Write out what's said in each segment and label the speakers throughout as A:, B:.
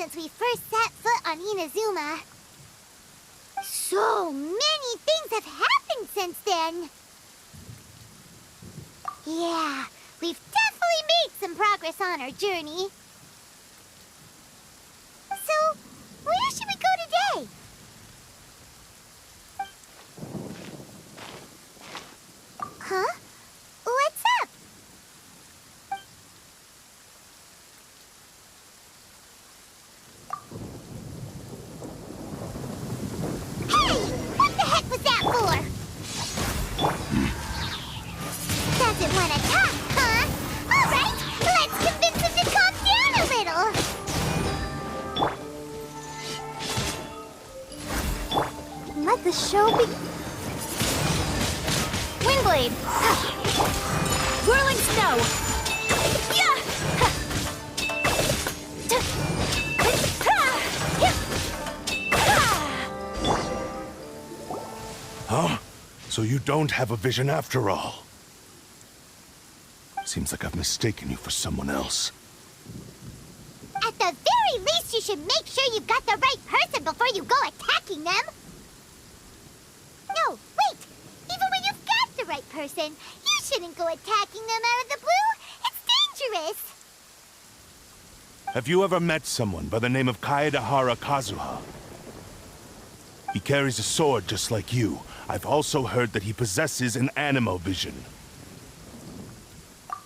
A: since we first set foot on Inazuma. So many things have happened since then. Yeah, we've definitely made some progress on our journey. So, where should we go today? Huh? What's up? Hey! What the heck was that for? Doesn't want to talk, huh? All right, let's convince him to calm down a little. Let the show begin. Windblade! Whirling snow! Yeah!
B: Huh? So you don't have a vision after all? Seems like I've mistaken you for someone else.
A: At the very least, you should make sure you've got the right person before you go attacking them! No, wait! Even when you've got the right person, you shouldn't go attacking them out of the blue! It's dangerous!
B: Have you ever met someone by the name of Kaedehara Kazuha? He carries a sword just like you. I've also heard that he possesses an animo vision.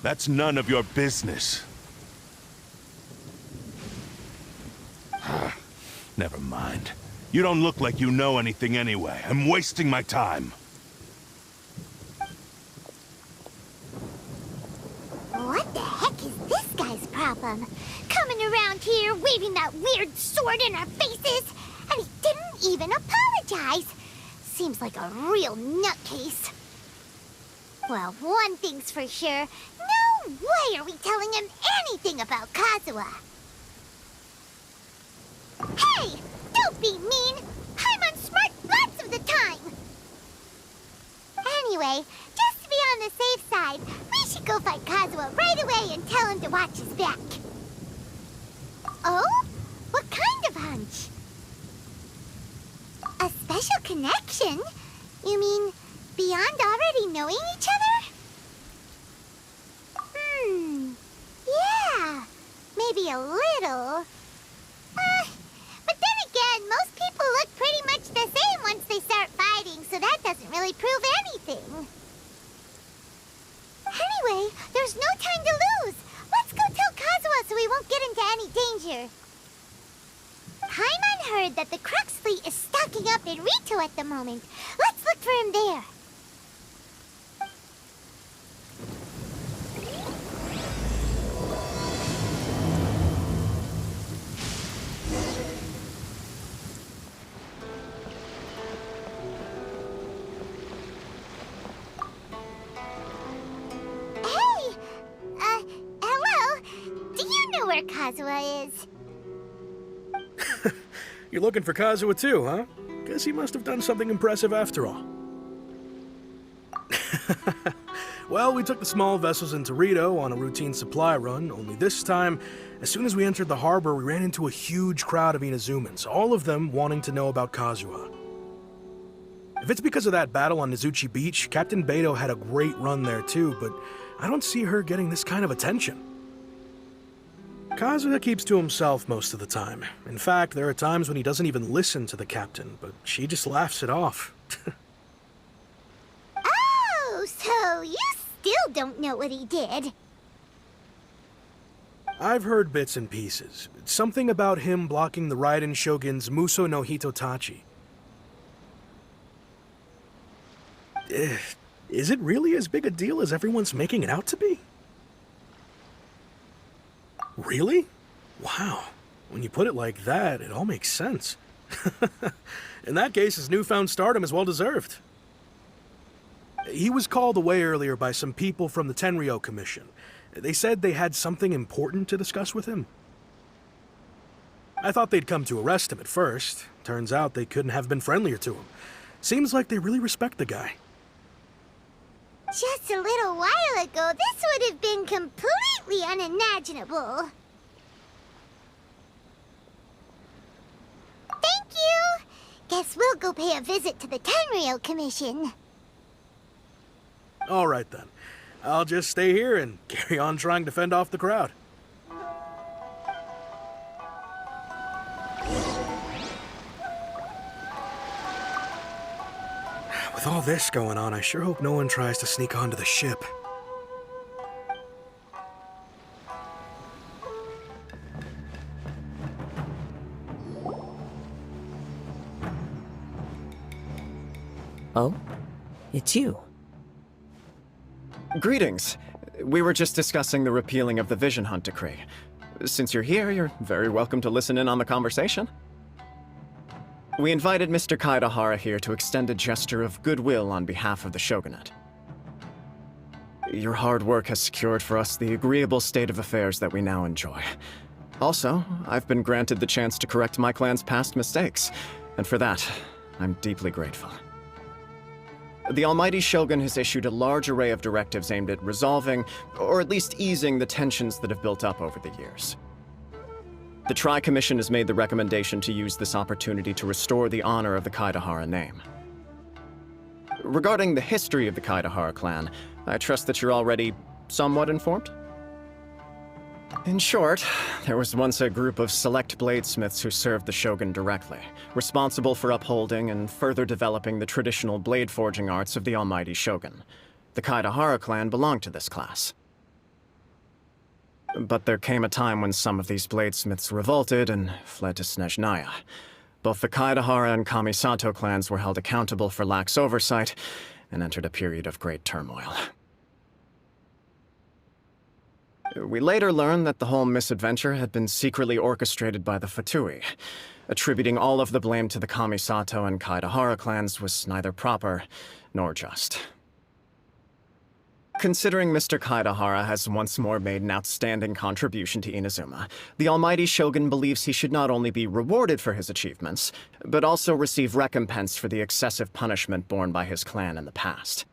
B: That's none of your business. Never mind. You don't look like you know anything anyway. I'm wasting my time.
A: What the heck is this guy's problem? Coming around here, waving that weird sword in our faces, and he didn't even apologize. Seems like a real nutcase. Well, one thing's for sure. No way are we telling him anything about Kazuha. Hey! Don't be mean! Paimon smart lots of the time! Anyway, just to be on the safe side, we should go find Kazuha right away and tell him to watch his back. Oh? What kind of hunch? A special connection? You mean beyond already knowing each other? Yeah, maybe a little. But then again, most people look pretty much the same once they start fighting, so that doesn't really prove anything. Anyway, there's no time to lose. Let's go tell Kazuha so we won't get into any danger. Paimon heard that the Crux fleet is stocking up in Rito at the moment. Let's look for him there. Hello? Do you know where Kazuha is?
C: You're looking for Kazuha too, huh? Guess he must have done something impressive after all. Well, we took the small vessels into Rito on a routine supply run, only this time, as soon as we entered the harbor, we ran into a huge crowd of Inazumans, all of them wanting to know about Kazuha. If it's because of that battle on Nizuchi Beach, Captain Beto had a great run there too, but I don't see her getting this kind of attention. Kazuha keeps to himself most of the time. In fact, there are times when he doesn't even listen to the captain, but she just laughs it off.
A: Oh, so you still don't know what he did?
C: I've heard bits and pieces. Something about him blocking the Raiden Shogun's Muso no Hitotachi. Is it really as big a deal as everyone's making it out to be? Really? Wow. When you put it like that, it all makes sense. In that case, his newfound stardom is well deserved. He was called away earlier by some people from the Tenryou Commission. They said they had something important to discuss with him. I thought they'd come to arrest him at first. Turns out they couldn't have been friendlier to him. Seems like they really respect the guy.
A: Just a little while ago, this would have been completely unimaginable. Guess we'll go pay a visit to the Tenryou Commission.
C: All right then. I'll just stay here and carry on trying to fend off the crowd. With all this going on, I sure hope no one tries to sneak onto the ship.
D: Oh? It's you.
E: Greetings. We were just discussing the repealing of the Vision Hunt decree. Since you're here, you're very welcome to listen in on the conversation. We invited Mr. Kaedehara here to extend a gesture of goodwill on behalf of the Shogunate. Your hard work has secured for us the agreeable state of affairs that we now enjoy. Also, I've been granted the chance to correct my clan's past mistakes, and for that, I'm deeply grateful. The Almighty Shogun has issued a large array of directives aimed at resolving, or at least easing, the tensions that have built up over the years. The Tri-Commission has made the recommendation to use this opportunity to restore the honor of the Kaedehara name. Regarding the history of the Kaedehara clan, I trust that you're already somewhat informed? In short, there was once a group of select bladesmiths who served the Shogun directly, responsible for upholding and further developing the traditional blade forging arts of the Almighty Shogun. The Kaedehara clan belonged to this class. But there came a time when some of these bladesmiths revolted and fled to Snezhnaya. Both the Kaedehara and Kamisato clans were held accountable for lax oversight and entered a period of great turmoil. We later learned that the whole misadventure had been secretly orchestrated by the Fatui. Attributing all of the blame to the Kamisato and Kaedehara clans was neither proper nor just. Considering Mr. Kaedehara has once more made an outstanding contribution to Inazuma, the Almighty Shogun believes he should not only be rewarded for his achievements, but also receive recompense for the excessive punishment borne by his clan in the past.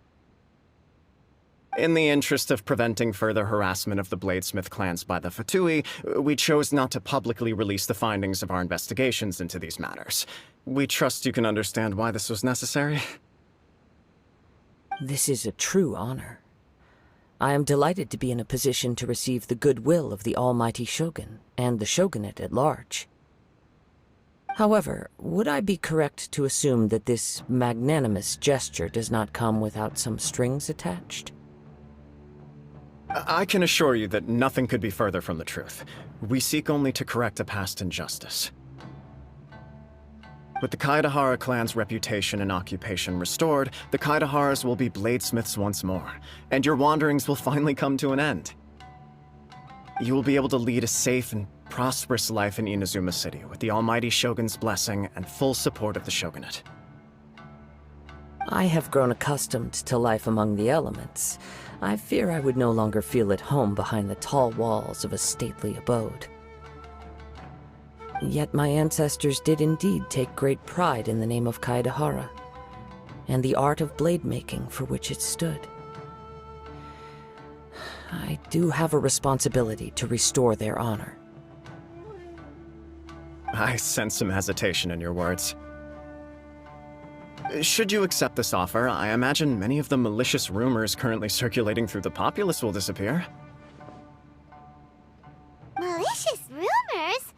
E: In the interest of preventing further harassment of the Bladesmith clans by the Fatui, we chose not to publicly release the findings of our investigations into these matters. We trust you can understand why this was necessary.
D: This is a true honor. I am delighted to be in a position to receive the goodwill of the Almighty Shogun and the Shogunate at large. However, would I be correct to assume that this magnanimous gesture does not come without some strings attached?
E: I can assure you that nothing could be further from the truth. We seek only to correct a past injustice. With the Kaedehara clan's reputation and occupation restored, the Kaedeharas will be bladesmiths once more, and your wanderings will finally come to an end. You will be able to lead a safe and prosperous life in Inazuma City with the Almighty Shogun's blessing and full support of the Shogunate.
D: I have grown accustomed to life among the elements. I fear I would no longer feel at home behind the tall walls of a stately abode. Yet my ancestors did indeed take great pride in the name of Kaedehara, and the art of blade making for which it stood. I do have a responsibility to restore their honor.
E: I sense some hesitation in your words. Should you accept this offer, I imagine many of the malicious rumors currently circulating through the populace will disappear.
A: Malicious rumors?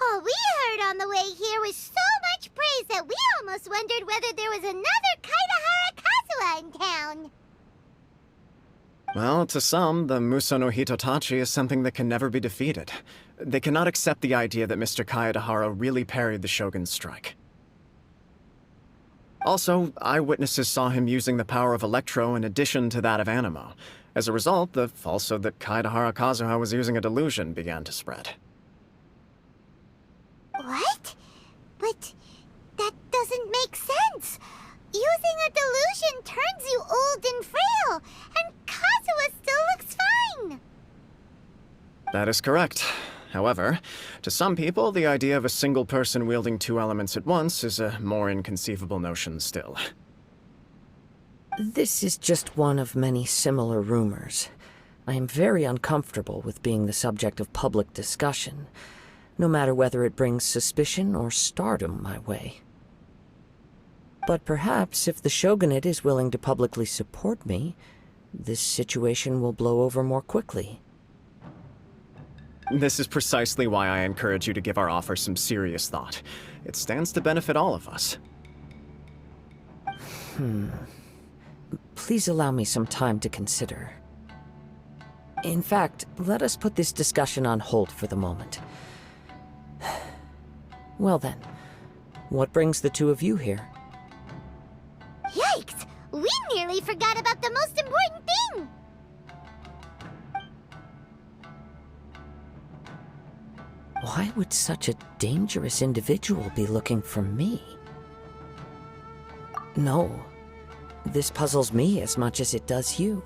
A: All we heard on the way here was so much praise that we almost wondered whether there was another Kaedehara Kazuha in town.
E: Well, to some, the Muso no Hitotachi is something that can never be defeated. They cannot accept the idea that Mr. Kaedehara really parried the Shogun's strike. Also, eyewitnesses saw him using the power of Electro in addition to that of Animo. As a result, the falsehood that Kaedehara Kazuha was using a delusion began to spread.
A: What? But that doesn't make sense. Using a delusion turns you old and frail, and Kazuha still looks fine.
E: That is correct. However, to some people, the idea of a single person wielding two elements at once is a more inconceivable notion still.
D: This is just one of many similar rumors. I am very uncomfortable with being the subject of public discussion, no matter whether it brings suspicion or stardom my way. But perhaps if the shogunate is willing to publicly support me, this situation will blow over more quickly.
E: This is precisely why I encourage you to give our offer some serious thought. It stands to benefit all of us.
D: Please allow me some time to consider. In fact, let us put this discussion on hold for the moment. Well then, what brings the two of you here?
A: Yikes! We nearly forgot about the most important thing!
D: Why would such a dangerous individual be looking for me? No, this puzzles me as much as it does you.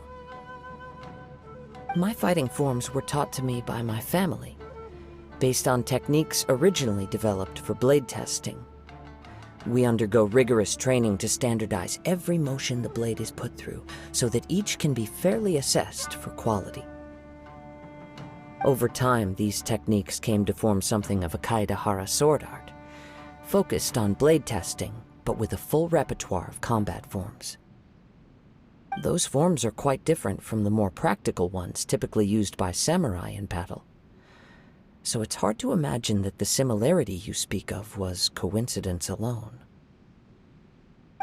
D: My fighting forms were taught to me by my family, based on techniques originally developed for blade testing. We undergo rigorous training to standardize every motion the blade is put through, so that each can be fairly assessed for quality. Over time, these techniques came to form something of a Kaedehara sword art, focused on blade testing, but with a full repertoire of combat forms. Those forms are quite different from the more practical ones typically used by samurai in battle. So it's hard to imagine that the similarity you speak of was coincidence alone.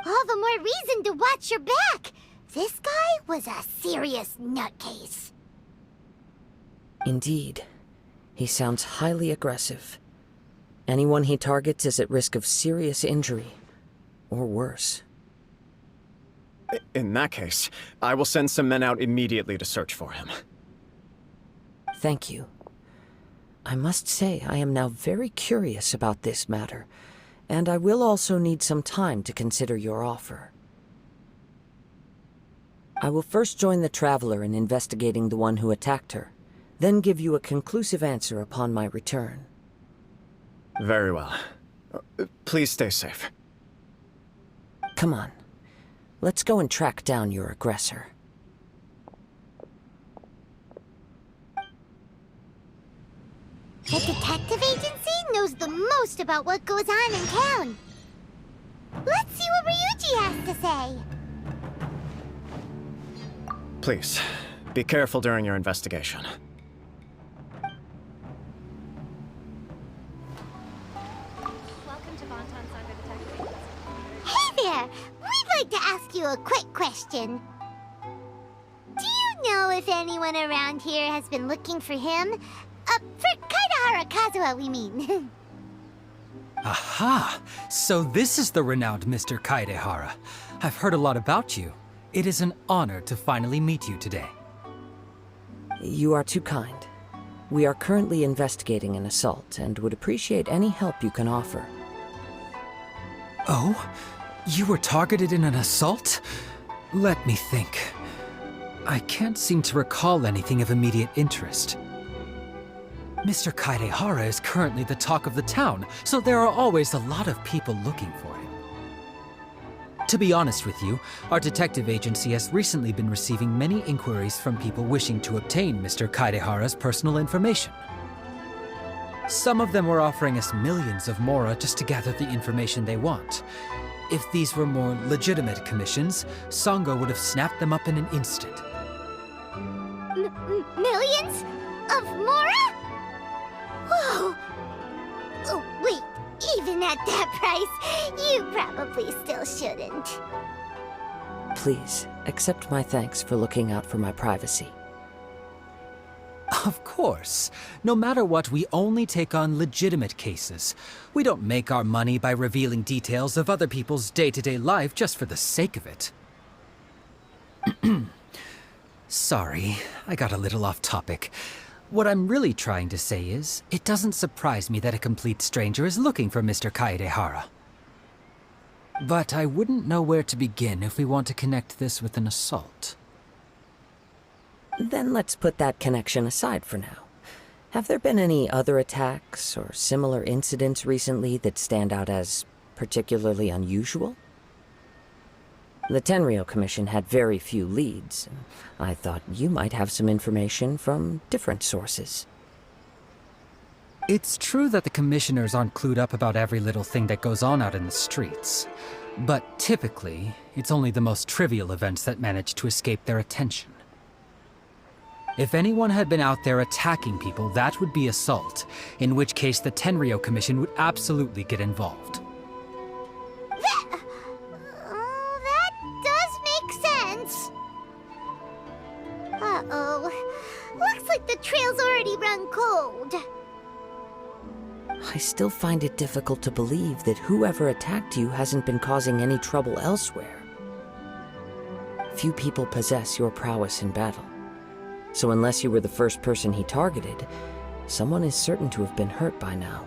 A: All the more reason to watch your back! This guy was a serious nutcase.
D: Indeed. He sounds highly aggressive. Anyone he targets is at risk of serious injury, or worse.
E: In that case, I will send some men out immediately to search for him.
D: Thank you. I must say I am now very curious about this matter, and I will also need some time to consider your offer. I will first join the Traveler in investigating the one who attacked her, then give you a conclusive answer upon my return.
E: Very well. Please stay safe.
D: Come on. Let's go and track down your aggressor.
A: The detective agency knows the most about what goes on in town. Let's see what Ryuji has to say.
E: Please, be careful during your investigation.
A: Hey there! We'd like to ask you a quick question. Do you know if anyone around here has been looking for him? For Kaedehara Kazuha, we mean.
F: Aha! So this is the renowned Mr. Kaedehara. I've heard a lot about you. It is an honor to finally meet you today.
D: You are too kind. We are currently investigating an assault and would appreciate any help you can offer.
F: Oh? You were targeted in an assault? Let me think. I can't seem to recall anything of immediate interest. Mr. Kaedehara is currently the talk of the town, so there are always a lot of people looking for him. To be honest with you, our detective agency has recently been receiving many inquiries from people wishing to obtain Mr. Kaedehara's personal information. Some of them were offering us millions of mora just to gather the information they want. If these were more legitimate commissions, Sango would have snapped them up in an instant.
A: Millions? Of mora? Whoa! Oh, wait, even at that price, you probably still shouldn't.
D: Please, accept my thanks for looking out for my privacy.
F: Of course. No matter what, we only take on legitimate cases. We don't make our money by revealing details of other people's day-to-day life just for the sake of it. Sorry, I got a little off topic. What I'm really trying to say is, it doesn't surprise me that a complete stranger is looking for Mr. Kaedehara. But I wouldn't know where to begin if we want to connect this with an assault.
D: Then let's put that connection aside for now. Have there been any other attacks or similar incidents recently that stand out as particularly unusual? The Tenryou Commission had very few leads. I thought you might have some information from different sources.
F: It's true that the commissioners aren't clued up about every little thing that goes on out in the streets. But typically, it's only the most trivial events that manage to escape their attention. If anyone had been out there attacking people, that would be assault, in which case the Tenryou Commission would absolutely get involved.
A: That does make sense. Uh-oh. Looks like the trail's already run cold.
D: I still find it difficult to believe that whoever attacked you hasn't been causing any trouble elsewhere. Few people possess your prowess in battle. So unless you were the first person he targeted, someone is certain to have been hurt by now.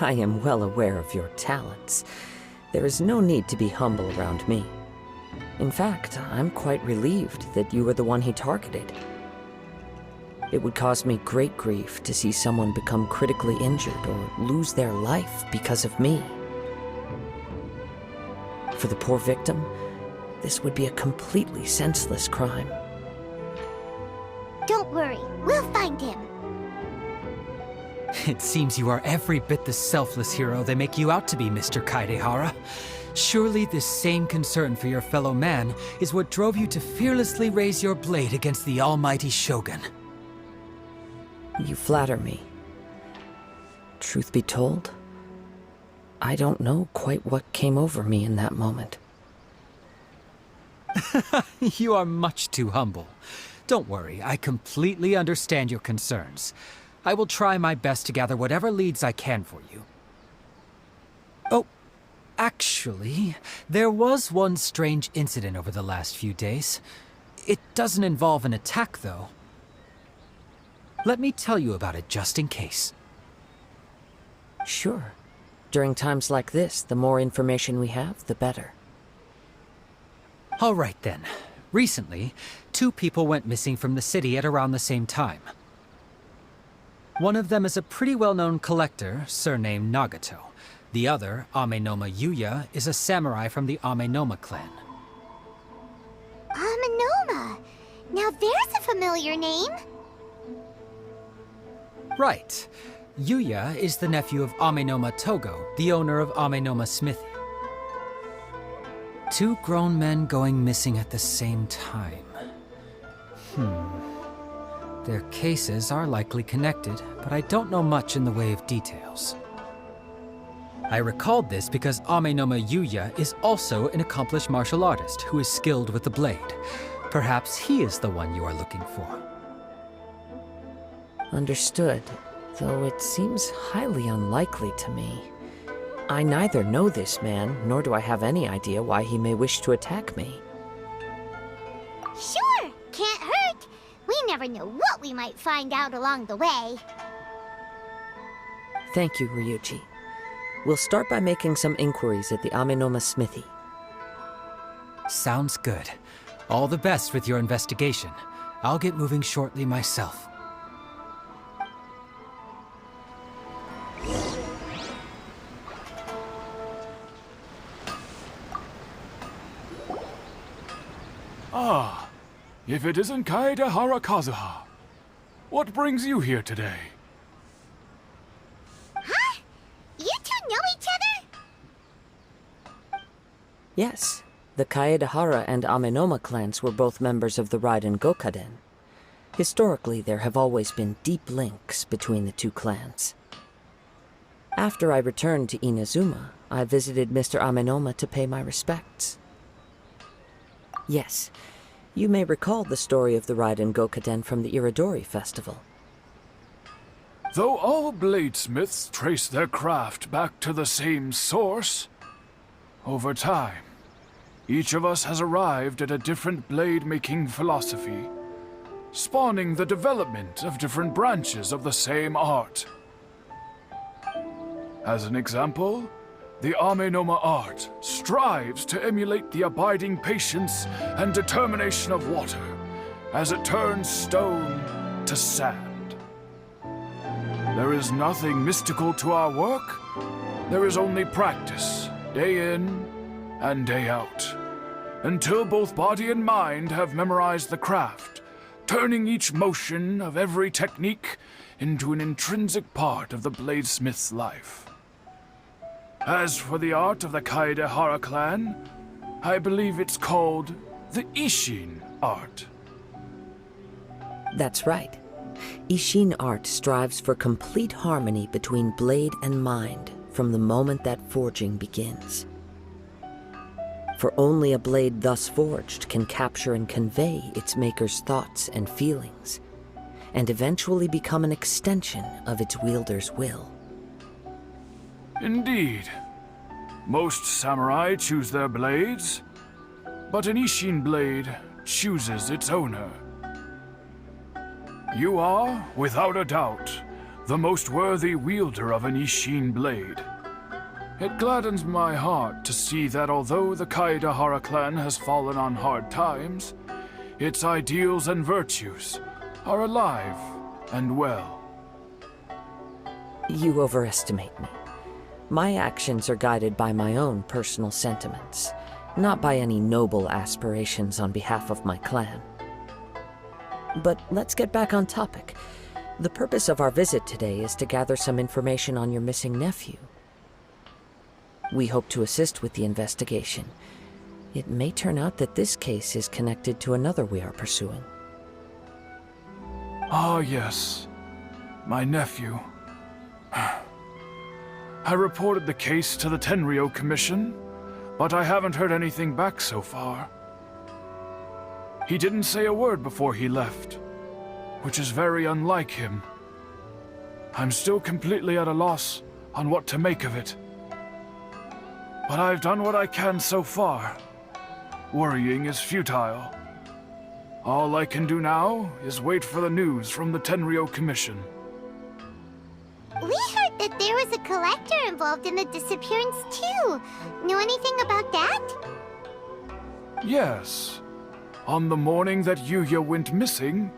D: I am well aware of your talents. There is no need to be humble around me. In fact, I'm quite relieved that you were the one he targeted. It would cause me great grief to see someone become critically injured or lose their life because of me. For the poor victim, this would be a completely senseless crime.
A: Don't worry, we'll find him.
F: It seems you are every bit the selfless hero they make you out to be, Mr. Kaedehara. Surely this same concern for your fellow man is what drove you to fearlessly raise your blade against the almighty Shogun.
D: You flatter me. Truth be told, I don't know quite what came over me in that moment.
F: You are much too humble. Don't worry, I completely understand your concerns. I will try my best to gather whatever leads I can for you. Oh, actually, there was one strange incident over the last few days. It doesn't involve an attack, though. Let me tell you about it just in case.
D: Sure. During times like this, the more information we have, the better.
F: All right then. Recently, 2 people went missing from the city at around the same time. One of them is a pretty well-known collector, surnamed Nagato. The other, Amenoma Yuya, is a samurai from the Amenoma clan.
A: Amenoma. Now there's a familiar name.
F: Right. Yuya is the nephew of Amenoma Togo, the owner of Amenoma Smithy. 2 grown men going missing at the same time. Their cases are likely connected, but I don't know much in the way of details. I recalled this because Amenoma Yuya is also an accomplished martial artist who is skilled with the blade. Perhaps he is the one you are looking for.
D: Understood, though it seems highly unlikely to me. I neither know this man, nor do I have any idea why he may wish to attack me.
A: Sure, can't hurt. We never know what we might find out along the way.
D: Thank you, Ryuji. We'll start by making some inquiries at the Amenoma Smithy.
F: Sounds good. All the best with your investigation. I'll get moving shortly myself.
G: Ah, if it isn't Kaedehara Kazuha. What brings you here today?
A: Huh? You 2 know each other?
D: Yes, the Kaedehara and Amenoma clans were both members of the Raiden Gokaden. Historically, there have always been deep links between the 2 clans. After I returned to Inazuma, I visited Mr. Amenoma to pay my respects. Yes, you may recall the story of the Raiden Gokaden from the Iridori Festival.
G: Though all bladesmiths trace their craft back to the same source, over time, each of us has arrived at a different blade-making philosophy, spawning the development of different branches of the same art. As an example, the Amenoma art strives to emulate the abiding patience and determination of water as it turns stone to sand. There is nothing mystical to our work. There is only practice, day in and day out, until both body and mind have memorized the craft, turning each motion of every technique into an intrinsic part of the bladesmith's life. As for the art of the Kaedehara clan, I believe it's called the Ishin art.
D: That's right. Ishin art strives for complete harmony between blade and mind from the moment that forging begins. For only a blade thus forged can capture and convey its maker's thoughts and feelings, and eventually become an extension of its wielder's will.
G: Indeed. Most samurai choose their blades, but an Ishin blade chooses its owner. You are, without a doubt, the most worthy wielder of an Ishin blade. It gladdens my heart to see that although the Kaedehara clan has fallen on hard times, its ideals and virtues are alive and well.
D: You overestimate me. My actions are guided by my own personal sentiments, not by any noble aspirations on behalf of my clan. But let's get back on topic. The purpose of our visit today is to gather some information on your missing nephew. We hope to assist with the investigation. It may turn out that this case is connected to another we are pursuing.
G: Ah, yes. My nephew. I reported the case to the Tenryou Commission, but I haven't heard anything back so far. He didn't say a word before he left, which is very unlike him. I'm still completely at a loss on what to make of it. But I've done what I can so far. Worrying is futile. All I can do now is wait for the news from the Tenryou Commission.
A: We heard that there was a collector involved in the disappearance too. Know anything about that?
G: Yes. On the morning that Yuya went missing,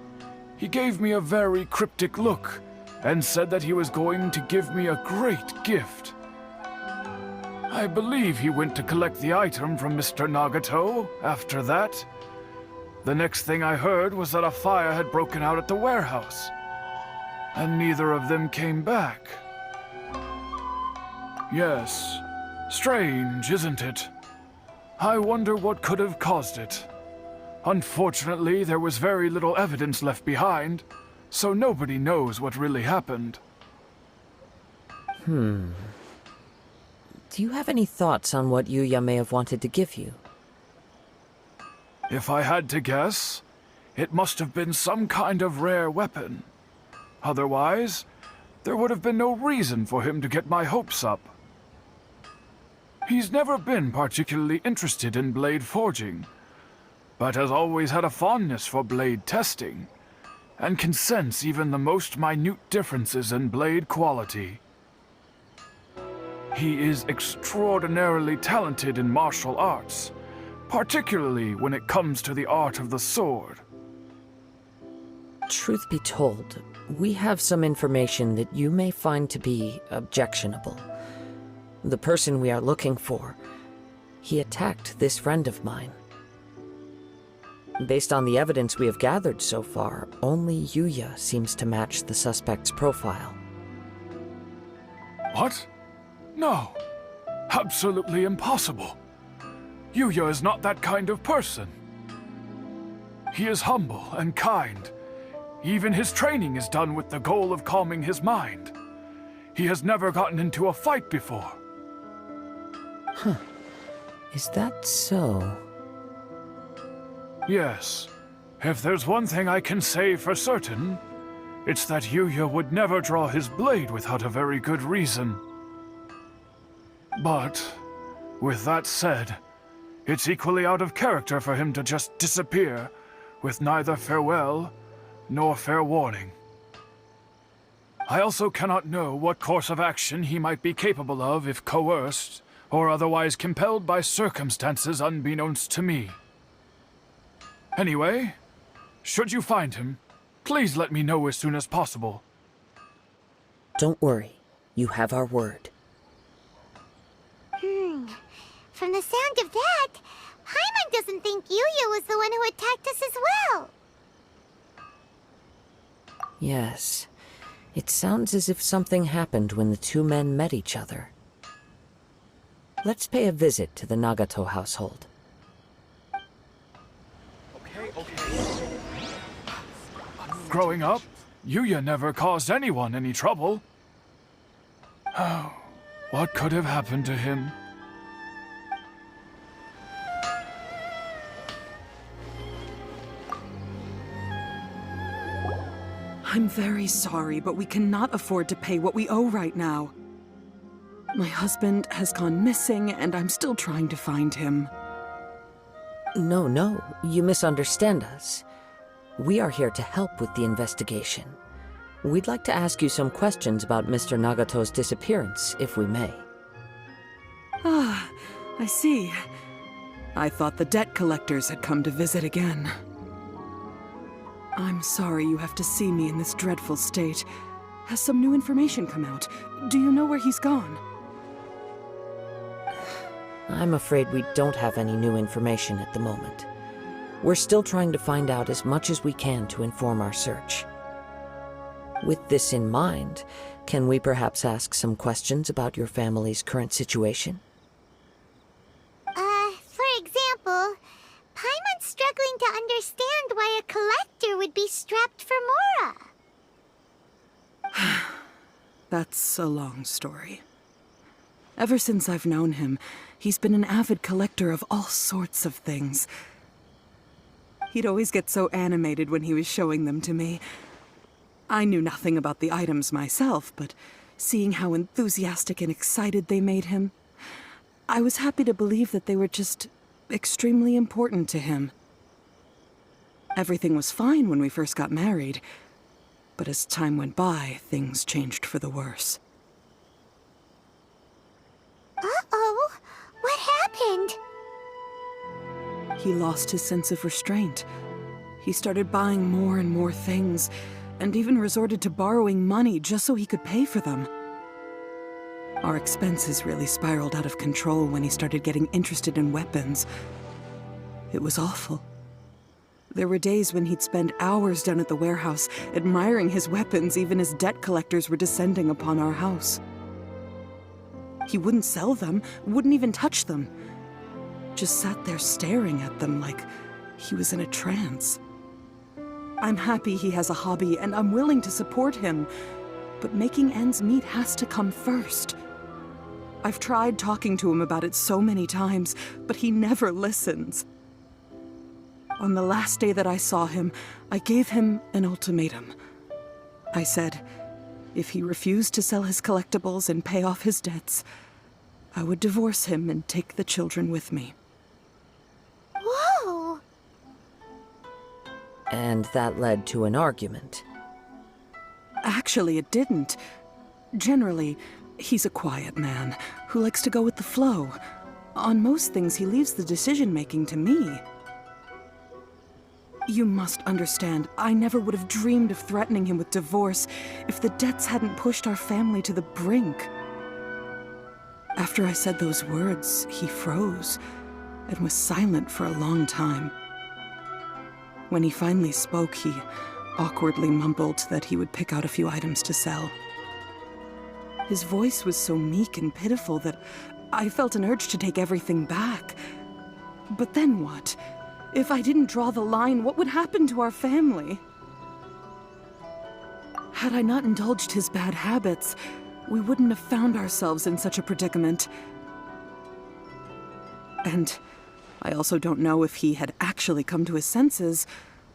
G: he gave me a very cryptic look and said that he was going to give me a great gift. I believe he went to collect the item from Mr. Nagato after that. The next thing I heard was that a fire had broken out at the warehouse, and neither of them came back. Yes, strange, isn't it? I wonder what could have caused it. Unfortunately, there was very little evidence left behind, so nobody knows what really happened.
D: Do you have any thoughts on what Yuya may have wanted to give you?
G: If I had to guess, it must have been some kind of rare weapon. Otherwise, there would have been no reason for him to get my hopes up. He's never been particularly interested in blade forging, but has always had a fondness for blade testing, and can sense even the most minute differences in blade quality. He is extraordinarily talented in martial arts, particularly when it comes to the art of the sword.
D: Truth be told, we have some information that you may find to be objectionable. The person we are looking for, he attacked this friend of mine. Based on the evidence we have gathered so far, only Yuya seems to match the suspect's profile.
G: What? No. Absolutely impossible. Yuya is not that kind of person. He is humble and kind. Even his training is done with the goal of calming his mind. He has never gotten into a fight before.
D: Is that so?
G: Yes. If there's one thing I can say for certain, it's that Yuya would never draw his blade without a very good reason. But, with that said, it's equally out of character for him to just disappear with neither farewell nor fair warning. I also cannot know what course of action he might be capable of if coerced or otherwise compelled by circumstances unbeknownst to me. Anyway, should you find him, please let me know as soon as possible.
D: Don't worry. You have our word.
A: From the sound of that, Paimon doesn't think Yuya was the one who attacked us as well.
D: Yes. It sounds as if something happened when the two men met each other. Let's pay a visit to the Nagato household.
G: Growing up, Yuya never caused anyone any trouble. Oh, what could have happened to him?
H: I'm very sorry, but we cannot afford to pay what we owe right now. My husband has gone missing, and I'm still trying to find him.
D: No, you misunderstand us. We are here to help with the investigation. We'd like to ask you some questions about Mr. Nagato's disappearance, if we may.
H: Ah, I see. I thought the debt collectors had come to visit again. I'm sorry you have to see me in this dreadful state. Has some new information come out? Do you know where he's gone?
D: I'm afraid we don't have any new information at the moment. We're still trying to find out as much as we can to inform our search. With this in mind, can we perhaps ask some questions about your family's current situation?
A: For example, Paimon's struggling to understand why a collector would be strapped for Mora.
H: That's a long story. Ever since I've known him, he's been an avid collector of all sorts of things. He'd always get so animated when he was showing them to me. I knew nothing about the items myself, but seeing how enthusiastic and excited they made him, I was happy to believe that they were just extremely important to him. Everything was fine when we first got married, but as time went by, things changed for the worse.
A: Uh-oh, what happened?
H: He lost his sense of restraint. He started buying more and more things, and even resorted to borrowing money just so he could pay for them. Our expenses really spiraled out of control when he started getting interested in weapons. It was awful. There were days when he'd spend hours down at the warehouse, admiring his weapons even as debt collectors were descending upon our house. He wouldn't sell them, wouldn't even touch them. Just sat there staring at them like he was in a trance. I'm happy he has a hobby, and I'm willing to support him, but making ends meet has to come first. I've tried talking to him about it so many times, but he never listens. On the last day that I saw him, I gave him an ultimatum. I said, if he refused to sell his collectibles and pay off his debts, I would divorce him and take the children with me.
A: Whoa!
D: And that led to an argument.
H: Actually, it didn't. Generally, he's a quiet man who likes to go with the flow. On most things, he leaves the decision-making to me. You must understand, I never would have dreamed of threatening him with divorce if the debts hadn't pushed our family to the brink. After I said those words, he froze and was silent for a long time. When he finally spoke, he awkwardly mumbled that he would pick out a few items to sell. His voice was so meek and pitiful that I felt an urge to take everything back. But then what? If I didn't draw the line, what would happen to our family? Had I not indulged his bad habits, we wouldn't have found ourselves in such a predicament. And I also don't know if he had actually come to his senses,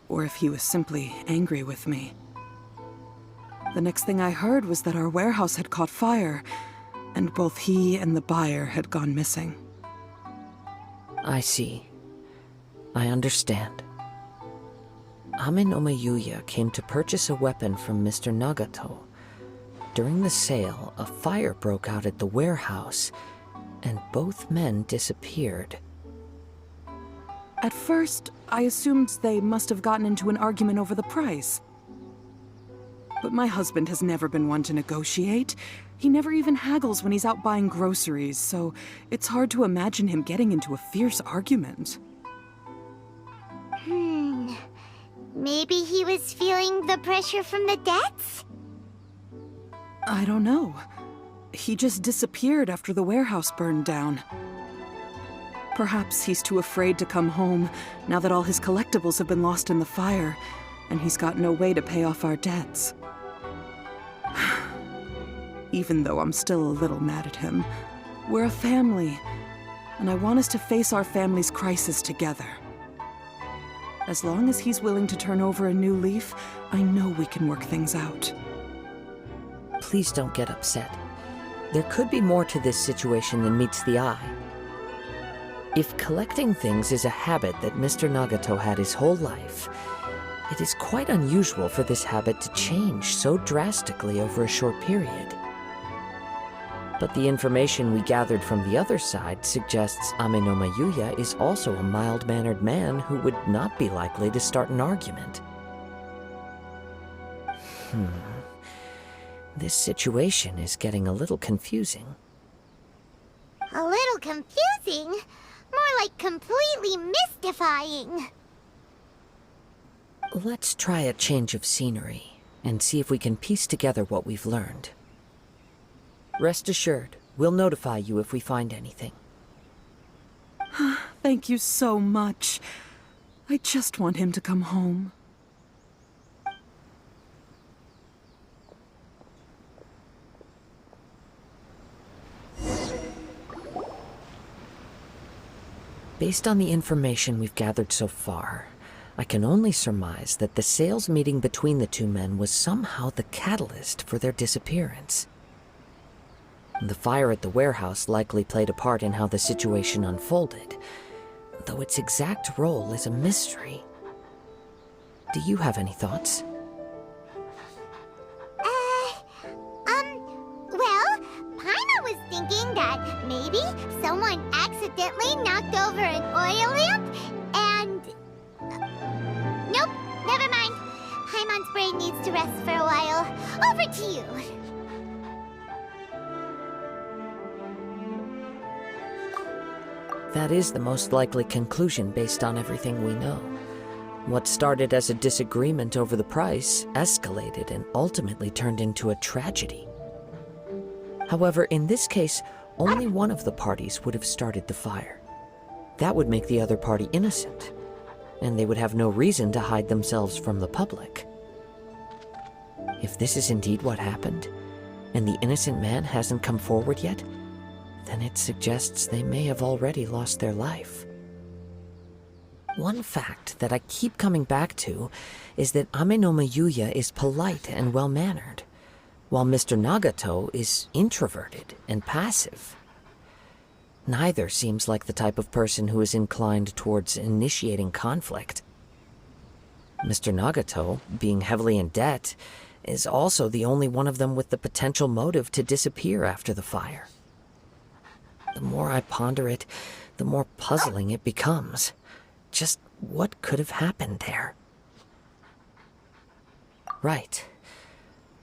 H: or if he was simply angry with me. The next thing I heard was that our warehouse had caught fire, and both he and the buyer had gone missing.
D: I see. I understand. Amenoma Yuya came to purchase a weapon from Mr. Nagato. During the sale, a fire broke out at the warehouse, and both men disappeared.
H: At first, I assumed they must have gotten into an argument over the price. But my husband has never been one to negotiate. He never even haggles when he's out buying groceries, so it's hard to imagine him getting into a fierce argument.
A: Maybe he was feeling the pressure from the debts?
H: I don't know. He just disappeared after the warehouse burned down. Perhaps he's too afraid to come home now that all his collectibles have been lost in the fire, and he's got no way to pay off our debts. Even though I'm still a little mad at him, we're a family, and I want us to face our family's crisis together. As long as he's willing to turn over a new leaf, I know we can work things out.
D: Please don't get upset. There could be more to this situation than meets the eye. If collecting things is a habit that Mr. Nagato had his whole life, it is quite unusual for this habit to change so drastically over a short period. But the information we gathered from the other side suggests Amenoma Yuya is also a mild-mannered man who would not be likely to start an argument. This situation is getting a little confusing.
A: A little confusing? More like completely mystifying.
D: Let's try a change of scenery and see if we can piece together what we've learned. Rest assured, we'll notify you if we find anything.
H: Thank you so much. I just want him to come home.
D: Based on the information we've gathered so far, I can only surmise that the sales meeting between the two men was somehow the catalyst for their disappearance. The fire at the warehouse likely played a part in how the situation unfolded, though its exact role is a mystery. Do you have any thoughts?
A: Well, Paimon was thinking that maybe someone accidentally knocked over an oil lamp and... Nope, never mind. Paimon's brain needs to rest for a while. Over to you.
D: That is the most likely conclusion based on everything we know. What started as a disagreement over the price escalated and ultimately turned into a tragedy. However, in this case, only one of the parties would have started the fire. That would make the other party innocent, and they would have no reason to hide themselves from the public. If this is indeed what happened, and the innocent man hasn't come forward yet, then it suggests they may have already lost their life. One fact that I keep coming back to is that Amenoma Yuya is polite and well-mannered, while Mr. Nagato is introverted and passive. Neither seems like the type of person who is inclined towards initiating conflict. Mr. Nagato, being heavily in debt, is also the only one of them with the potential motive to disappear after the fire. The more I ponder it, the more puzzling it becomes. Just what could have happened there? Right.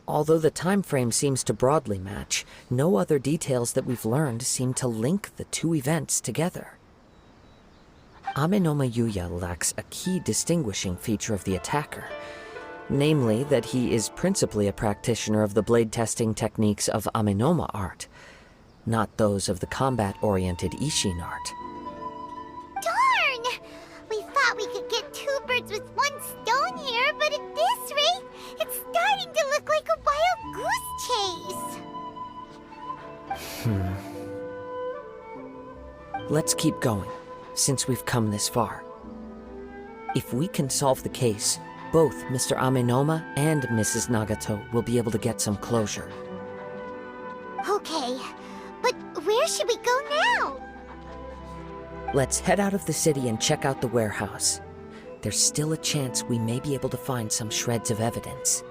D: Although the time frame seems to broadly match, no other details that we've learned seem to link the two events together. Amenoma Yuya lacks a key distinguishing feature of the attacker, namely that he is principally a practitioner of the blade testing techniques of Amenoma art, not those of the combat-oriented Ishin art.
A: Darn! We thought we could get two birds with one stone here, but at this rate, it's starting to look like a wild goose chase.
D: Let's keep going, since we've come this far. If we can solve the case, both Mr. Amenoma and Mrs. Nagato will be able to get some closure.
A: Okay, but where should we go now?
D: Let's head out of the city and check out the warehouse. There's still a chance we may be able to find some shreds of evidence.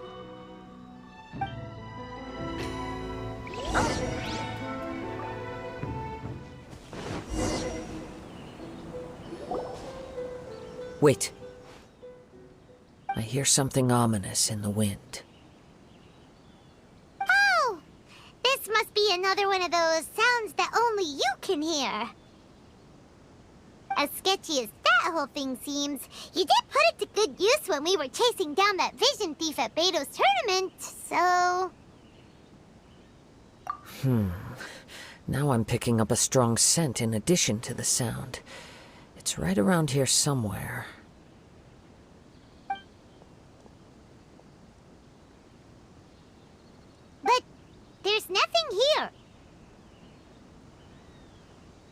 D: Wait. I hear something ominous in the wind.
A: Oh! This must be another one of those sounds that only you can hear. As sketchy as that that whole thing seems. You did put it to good use when we were chasing down that vision thief at Beto's tournament, so...
D: Now I'm picking up a strong scent in addition to the sound. It's right around here somewhere.
A: But there's nothing here.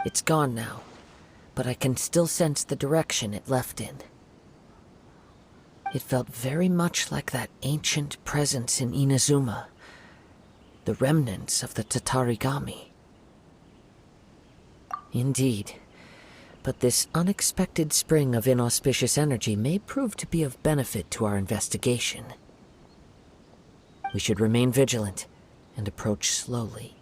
D: It's gone now, but I can still sense the direction it left in. It felt very much like that ancient presence in Inazuma, the remnants of the Tatarigami. Indeed, but this unexpected spring of inauspicious energy may prove to be of benefit to our investigation. We should remain vigilant and approach slowly.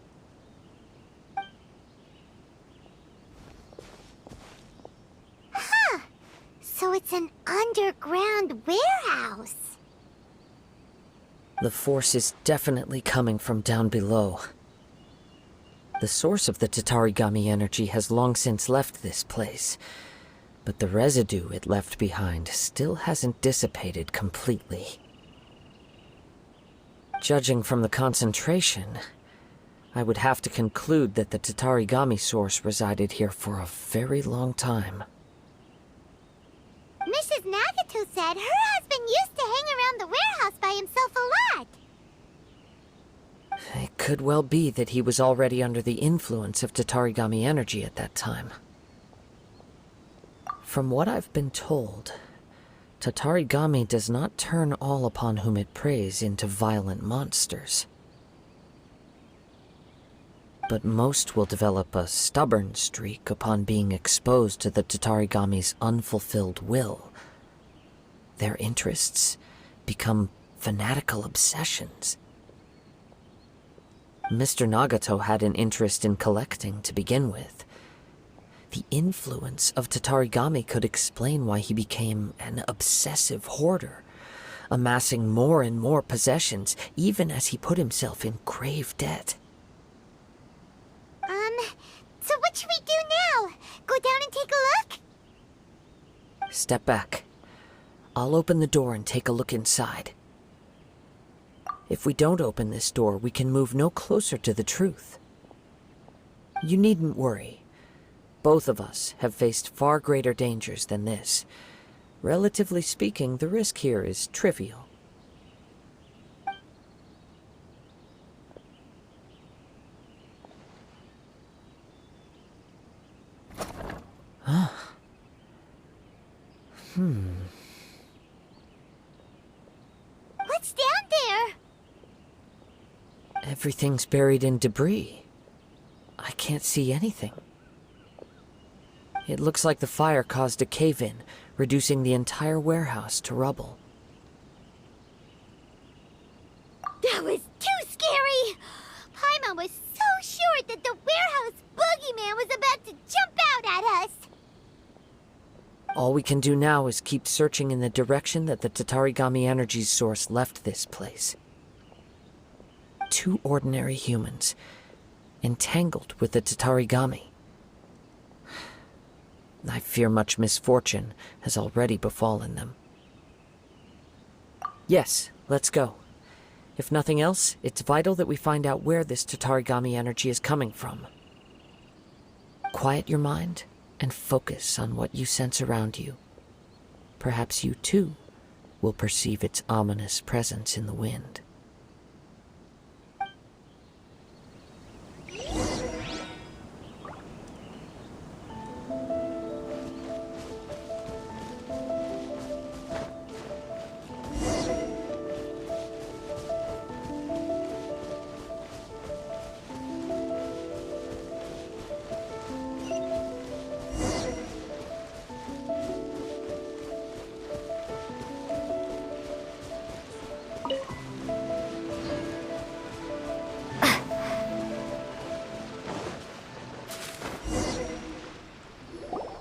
A: So it's an underground warehouse.
D: The force is definitely coming from down below. The source of the Tatarigami energy has long since left this place, but the residue it left behind still hasn't dissipated completely. Judging from the concentration, I would have to conclude that the Tatarigami source resided here for a very long time.
A: Mrs. Nagato said her husband used to hang around the warehouse by himself a lot.
D: It could well be that he was already under the influence of Tatarigami energy at that time. From what I've been told, Tatarigami does not turn all upon whom it preys into violent monsters. But most will develop a stubborn streak upon being exposed to the Tatarigami's unfulfilled will. Their interests become fanatical obsessions. Mr. Nagato had an interest in collecting to begin with. The influence of Tatarigami could explain why he became an obsessive hoarder, amassing more and more possessions even as he put himself in grave debt.
A: So what should we do now? Go down and take a look?
D: Step back. I'll open the door and take a look inside. If we don't open this door, we can move no closer to the truth. You needn't worry. Both of us have faced far greater dangers than this. Relatively speaking, the risk here is trivial.
A: What's down there?
D: Everything's buried in debris. I can't see anything. It looks like the fire caused a cave-in, reducing the entire warehouse to rubble.
A: That was too scary! Paimon was so sure that the warehouse boogeyman was about to jump out at us!
D: All we can do now is keep searching in the direction that the Tatarigami energy source left this place. Two ordinary humans, entangled with the Tatarigami. I fear much misfortune has already befallen them. Yes, let's go. If nothing else, it's vital that we find out where this Tatarigami energy is coming from. Quiet your mind and focus on what you sense around you. Perhaps you too will perceive its ominous presence in the wind.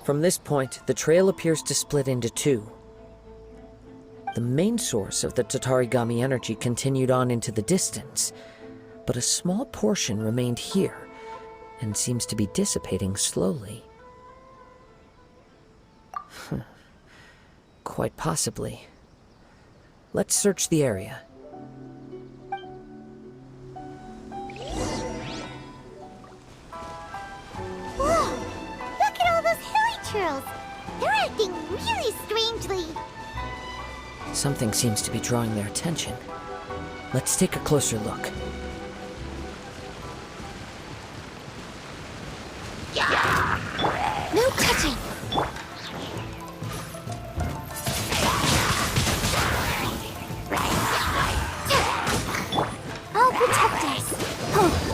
D: From this point, the trail appears to split into two. The main source of the Tatarigami energy continued on into the distance, but a small portion remained here and seems to be dissipating slowly. Quite possibly. Let's search the area.
A: Whoa! Look at all those hilly churls! They're acting really strangely.
D: Something seems to be drawing their attention. Let's take a closer look.
A: No touching! All protectors! Oh.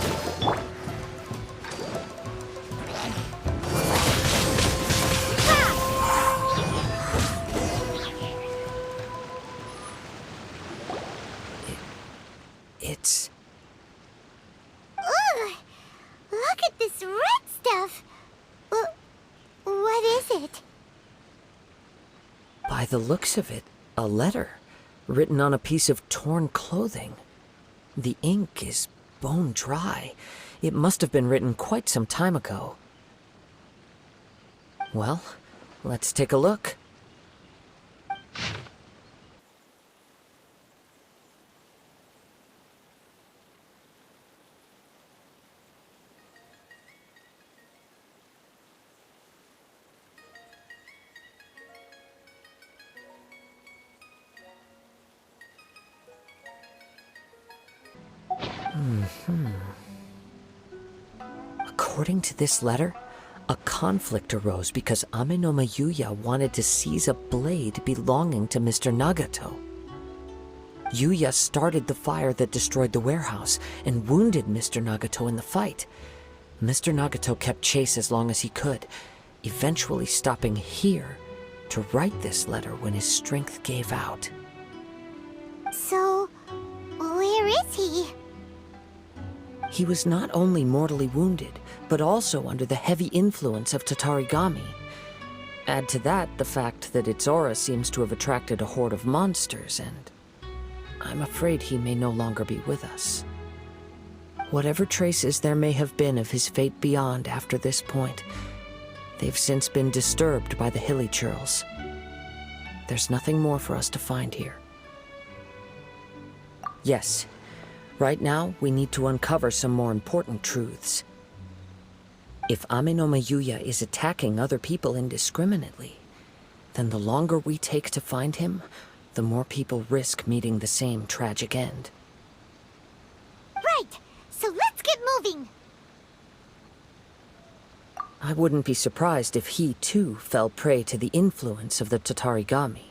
D: It's...
A: Ugh! Look at this red stuff! What is it?
D: By the looks of it, a letter, written on a piece of torn clothing. The ink is bone dry. It must have been written quite some time ago. Well, let's take a look. According to this letter, a conflict arose because Amenoma Yuya wanted to seize a blade belonging to Mr. Nagato. Yuya started the fire that destroyed the warehouse and wounded Mr. Nagato in the fight. Mr. Nagato kept chase as long as he could, eventually stopping here to write this letter when his strength gave out.
A: So, where is he?
D: He was not only mortally wounded, but also under the heavy influence of Tatarigami. Add to that the fact that its aura seems to have attracted a horde of monsters, and I'm afraid he may no longer be with us. Whatever traces there may have been of his fate beyond after this point, they've since been disturbed by the hilly churls. There's nothing more for us to find here. Yes, right now we need to uncover some more important truths. If Amenoma Yuya is attacking other people indiscriminately, then the longer we take to find him, the more people risk meeting the same tragic end.
A: Right! So let's get moving!
D: I wouldn't be surprised if he, too, fell prey to the influence of the Tatarigami.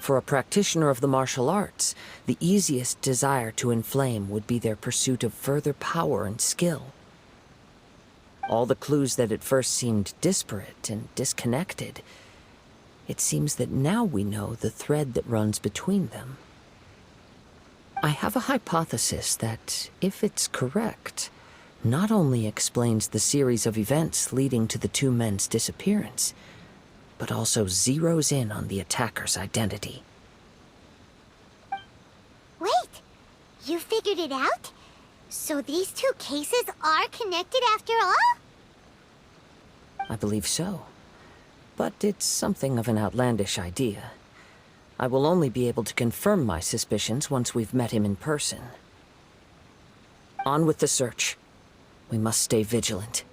D: For a practitioner of the martial arts, the easiest desire to inflame would be their pursuit of further power and skill. All the clues that at first seemed disparate and disconnected, it seems that now we know the thread that runs between them. I have a hypothesis that, if it's correct, not only explains the series of events leading to the two men's disappearance, but also zeroes in on the attacker's identity.
A: Wait! You figured it out? So these two cases are connected after all?
D: I believe so. But it's something of an outlandish idea. I will only be able to confirm my suspicions once we've met him in person. On with the search. We must stay vigilant.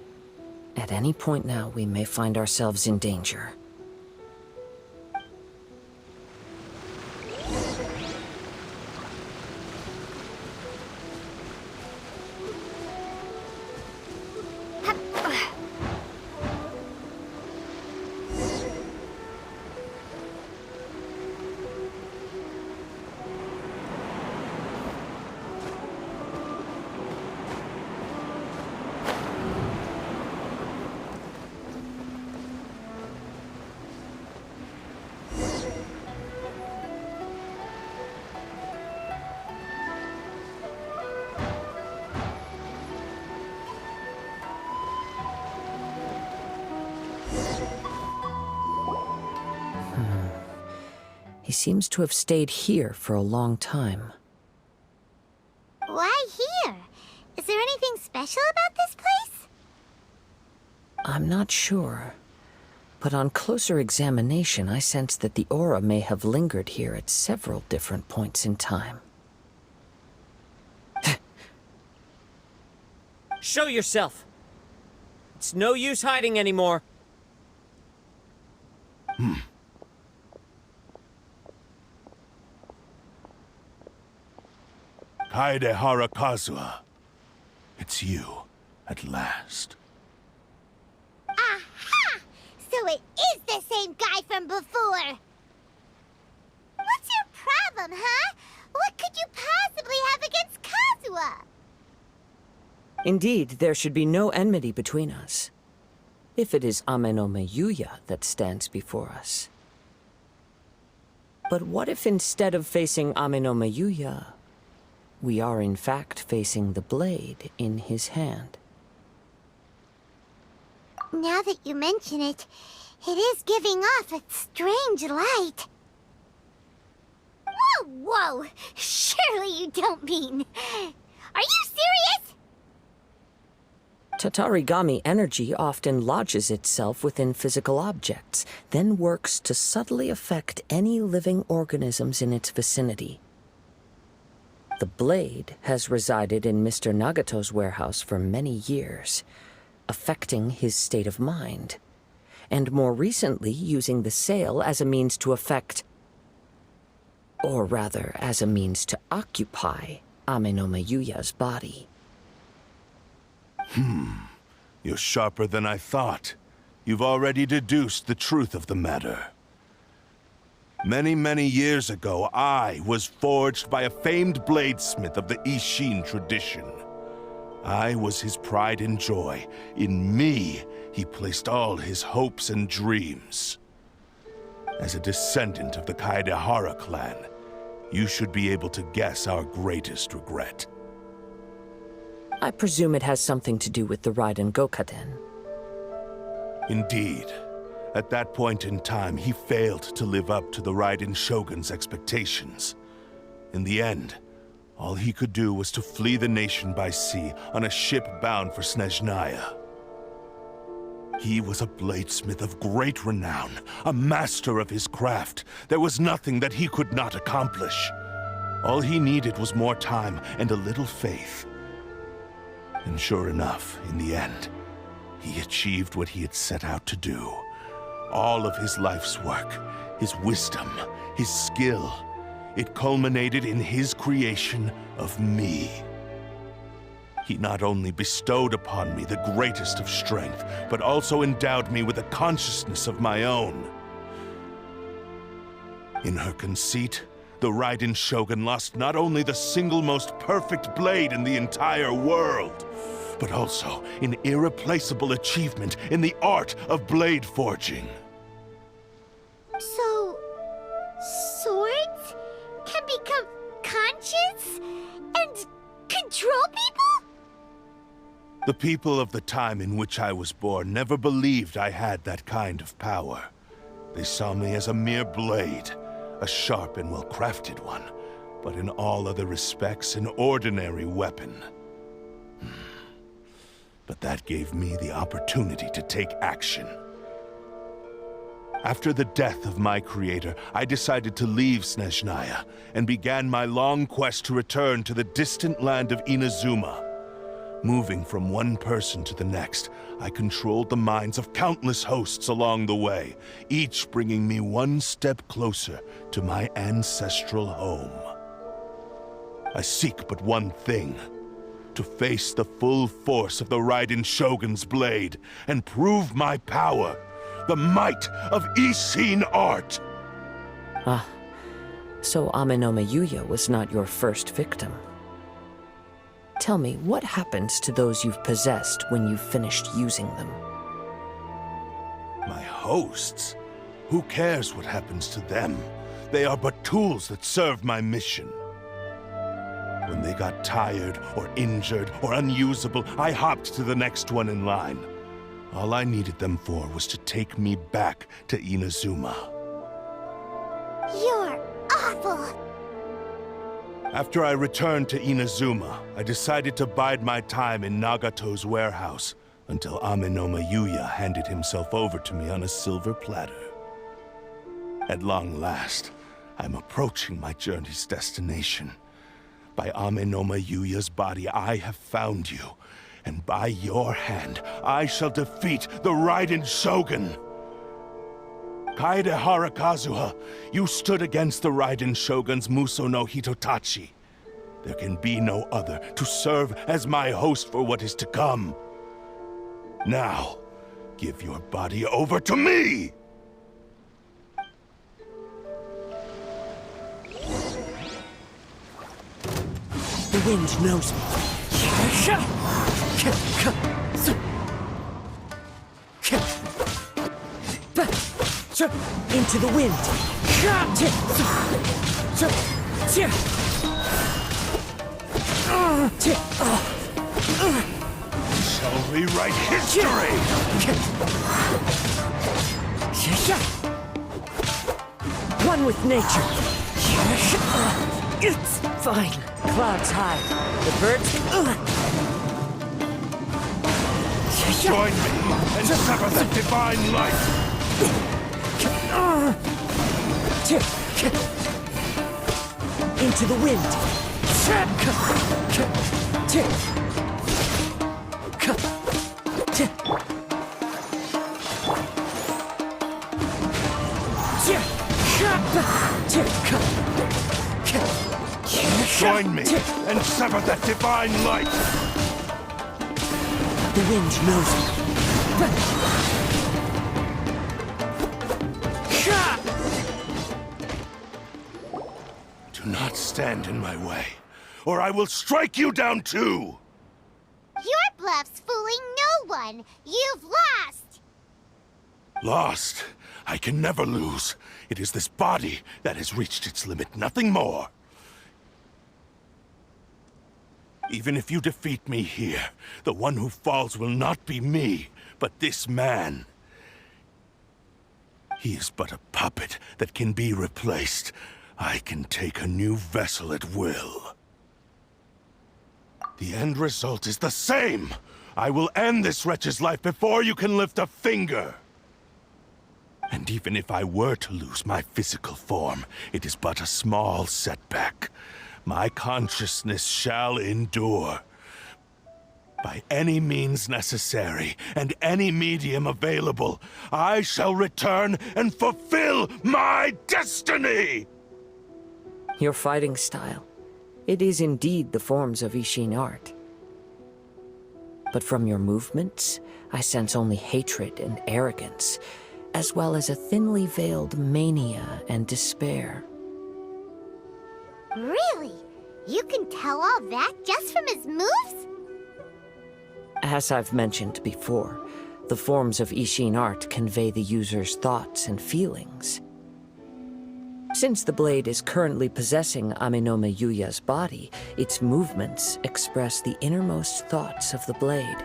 D: At any point now, we may find ourselves in danger. He seems to have stayed here for a long time.
A: Why here? Is there anything special about this place?
D: I'm not sure. But on closer examination, I sense that the aura may have lingered here at several different points in time.
I: Show yourself! It's no use hiding anymore.
B: Kaedehara Kazuha. It's you, at last.
A: Aha! So it is the same guy from before! What's your problem, huh? What could you possibly have against Kazuha?
D: Indeed, there should be no enmity between us. If it is Ame no Yuya that stands before us. But what if instead of facing Ame no Yuya, we are in fact facing the blade in his hand?
A: Now that you mention it, it is giving off a strange light. Whoa, whoa! Surely you don't mean... Are you serious?
D: Tatarigami energy often lodges itself within physical objects, then works to subtly affect any living organisms in its vicinity. The blade has resided in Mr. Nagato's warehouse for many years, affecting his state of mind, and more recently using the sale as a means to affect, or rather as a means to occupy, Ame no Yuya's body.
B: You're sharper than I thought. You've already deduced the truth of the matter. Many, many years ago, I was forged by a famed bladesmith of the Ishin tradition. I was his pride and joy. In me, he placed all his hopes and dreams. As a descendant of the Kaedehara clan, you should be able to guess our greatest regret.
D: I presume it has something to do with the Raiden Gokaden.
B: Indeed. At that point in time, he failed to live up to the Raiden Shogun's expectations. In the end, all he could do was to flee the nation by sea on a ship bound for Snezhnaya. He was a bladesmith of great renown, a master of his craft. There was nothing that he could not accomplish. All he needed was more time and a little faith. And sure enough, in the end, he achieved what he had set out to do. All of his life's work, his wisdom, his skill, it culminated in his creation of me. He not only bestowed upon me the greatest of strength, but also endowed me with a consciousness of my own. In her conceit, the Raiden Shogun lost not only the single most perfect blade in the entire world, but also an irreplaceable achievement in the art of blade forging.
A: So... swords can become conscious and control people?
B: The people of the time in which I was born never believed I had that kind of power. They saw me as a mere blade, a sharp and well-crafted one, but in all other respects an ordinary weapon. But that gave me the opportunity to take action. After the death of my creator, I decided to leave Snezhnaya and began my long quest to return to the distant land of Inazuma. Moving from one person to the next, I controlled the minds of countless hosts along the way, each bringing me one step closer to my ancestral home. I seek but one thing: to face the full force of the Raiden Shogun's blade and prove my power, the might of Ishin art.
D: Ah, so Ame no Yuya was not your first victim. Tell me, what happens to those you've possessed when you've finished using them?
B: My hosts? Who cares what happens to them? They are but tools that serve my mission. When they got tired, or injured, or unusable, I hopped to the next one in line. All I needed them for was to take me back to Inazuma.
A: You're awful!
B: After I returned to Inazuma, I decided to bide my time in Nagato's warehouse, until Amenoma Yuya handed himself over to me on a silver platter. At long last, I'm approaching my journey's destination. By Amenoma Yuya's body, I have found you, and by your hand, I shall defeat the Raiden Shogun. Kaedehara Kazuha, you stood against the Raiden Shogun's Muso no Hitotachi. There can be no other to serve as my host for what is to come. Now, give your body over to me!
I: The wind knows me. Into the wind.
B: Shall rewrite history!
I: One with nature. It's fine. Clouds high. The birds.
B: Join me and sever that divine light!
I: Into the wind.
B: Join me and sever that divine light!
I: The wind knows me.
B: Do not stand in my way, or I will strike you down too!
A: Your bluff's fooling no one. You've lost.
B: Lost? I can never lose. It is this body that has reached its limit, nothing more. Even if you defeat me here, the one who falls will not be me, but this man. He is but a puppet that can be replaced. I can take a new vessel at will. The end result is the same! I will end this wretch's life before you can lift a finger! And even if I were to lose my physical form, it is but a small setback. My consciousness shall endure. By any means necessary, and any medium available, I shall return and fulfill my destiny!
D: Your fighting style. It is indeed the forms of Ishin art. But from your movements, I sense only hatred and arrogance, as well as a thinly veiled mania and despair.
A: Really? You can tell all that just from his moves?
D: As I've mentioned before, the forms of Ishin art convey the user's thoughts and feelings. Since the blade is currently possessing Amenoma Yuya's body, its movements express the innermost thoughts of the blade.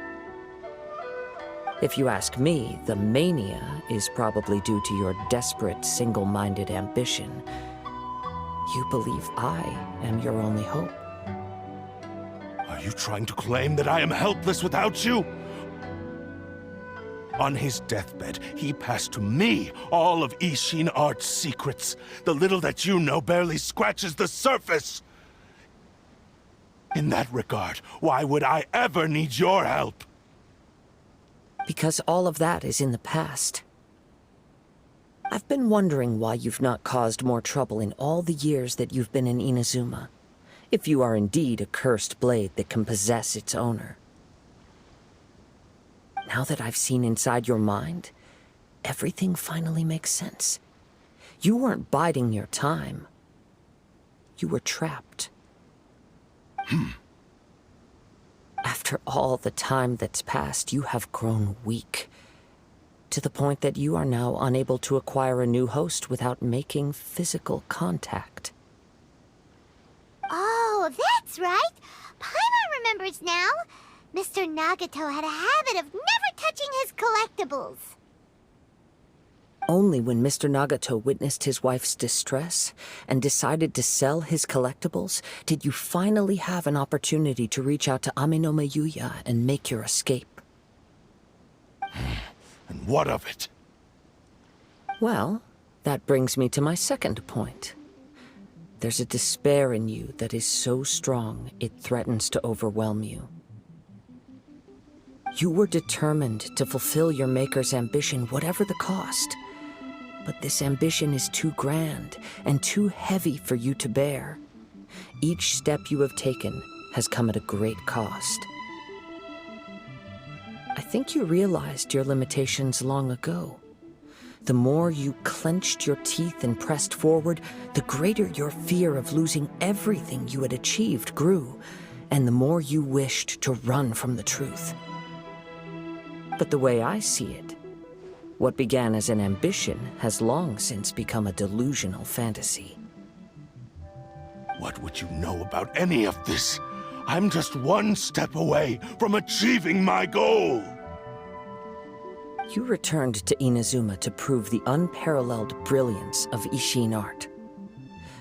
D: If you ask me, the mania is probably due to your desperate, single-minded ambition. You believe I am your only hope.
B: Are you trying to claim that I am helpless without you? On his deathbed, he passed to me all of Ishin art's secrets. The little that you know barely scratches the surface. In that regard, why would I ever need your help?
D: Because all of that is in the past. I've been wondering why you've not caused more trouble in all the years that you've been in Inazuma, if you are indeed a cursed blade that can possess its owner. Now that I've seen inside your mind, everything finally makes sense. You weren't biding your time. You were trapped. After all the time that's passed, you have grown weak, to the point that you are now unable to acquire a new host without making physical contact.
A: Oh, that's right. Paimon remembers now. Mr. Nagato had a habit of never touching his collectibles.
D: Only when Mr. Nagato witnessed his wife's distress and decided to sell his collectibles did you finally have an opportunity to reach out to Amenoma Yuya and make your escape.
B: And what of it?
D: Well, that brings me to my second point. There's a despair in you that is so strong it threatens to overwhelm you. You were determined to fulfill your maker's ambition, whatever the cost. But this ambition is too grand and too heavy for you to bear. Each step you have taken has come at a great cost. I think you realized your limitations long ago. The more you clenched your teeth and pressed forward, the greater your fear of losing everything you had achieved grew, and the more you wished to run from the truth. But the way I see it, what began as an ambition has long since become a delusional fantasy.
B: What would you know about any of this? I'm just one step away from achieving my goal!
D: You returned to Inazuma to prove the unparalleled brilliance of Ishin art.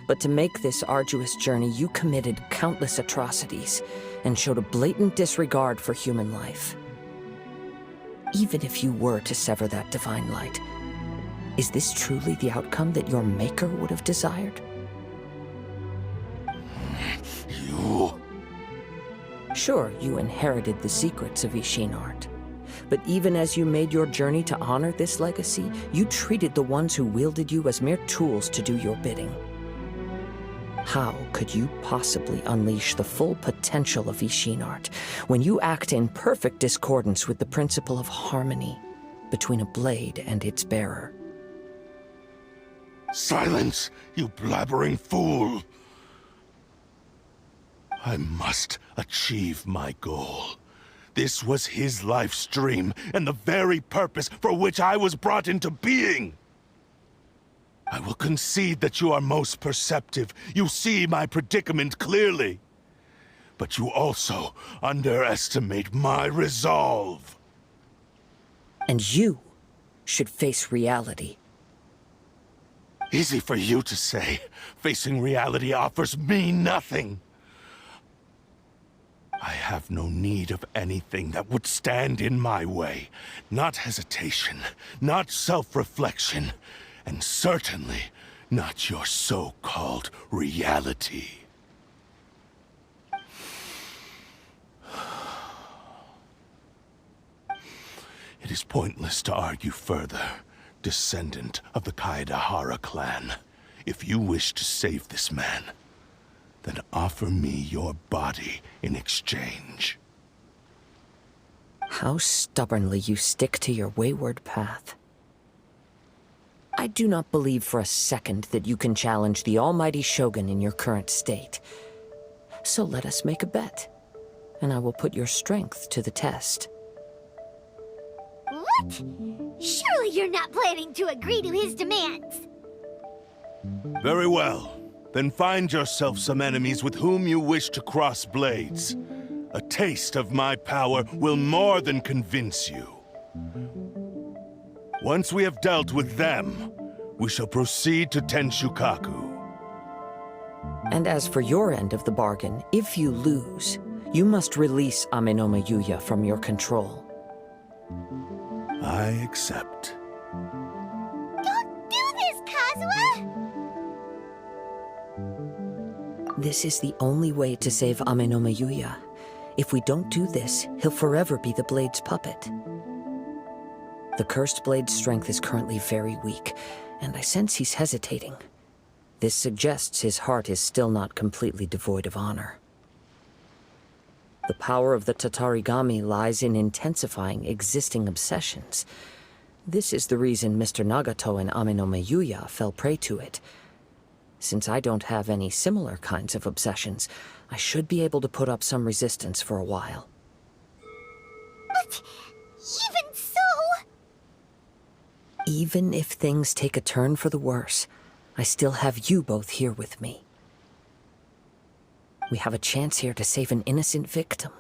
D: But to make this arduous journey, you committed countless atrocities and showed a blatant disregard for human life. Even if you were to sever that divine light, is this truly the outcome that your maker would have desired?
B: You...
D: Sure, you inherited the secrets of Ishin art. But even as you made your journey to honor this legacy, you treated the ones who wielded you as mere tools to do your bidding. How could you possibly unleash the full potential of Ishin art when you act in perfect discordance with the principle of harmony between a blade and its bearer?
B: Silence, you blabbering fool! I must achieve my goal. This was his life's dream, and the very purpose for which I was brought into being. I will concede that you are most perceptive. You see my predicament clearly. But you also underestimate my resolve.
D: And you should face reality.
B: Easy for you to say. Facing reality offers me nothing. I have no need of anything that would stand in my way. Not hesitation, not self-reflection, and certainly not your so-called reality. It is pointless to argue further, descendant of the Kaedehara clan. If you wish to save this man, then offer me your body in exchange.
D: How stubbornly you stick to your wayward path. I do not believe for a second that you can challenge the almighty Shogun in your current state. So let us make a bet, and I will put your strength to the test.
A: What? Surely you're not planning to agree to his demands.
B: Very well. Then find yourself some enemies with whom you wish to cross blades. A taste of my power will more than convince you. Once we have dealt with them, we shall proceed to Tenshukaku.
D: And as for your end of the bargain, if you lose, you must release Amenoma Yuya from your control.
B: I accept.
A: Don't do this, Kazuha!
D: This is the only way to save Amenoma Yuya. If we don't do this, he'll forever be the Blade's puppet. The Cursed Blade's strength is currently very weak, and I sense he's hesitating. This suggests his heart is still not completely devoid of honor. The power of the Tatarigami lies in intensifying existing obsessions. This is the reason Mr. Nagato and Amenoma Yuya fell prey to it. Since I don't have any similar kinds of obsessions, I should be able to put up some resistance for a while.
A: But even so...
D: Even if things take a turn for the worse, I still have you both here with me. We have a chance here to save an innocent victim.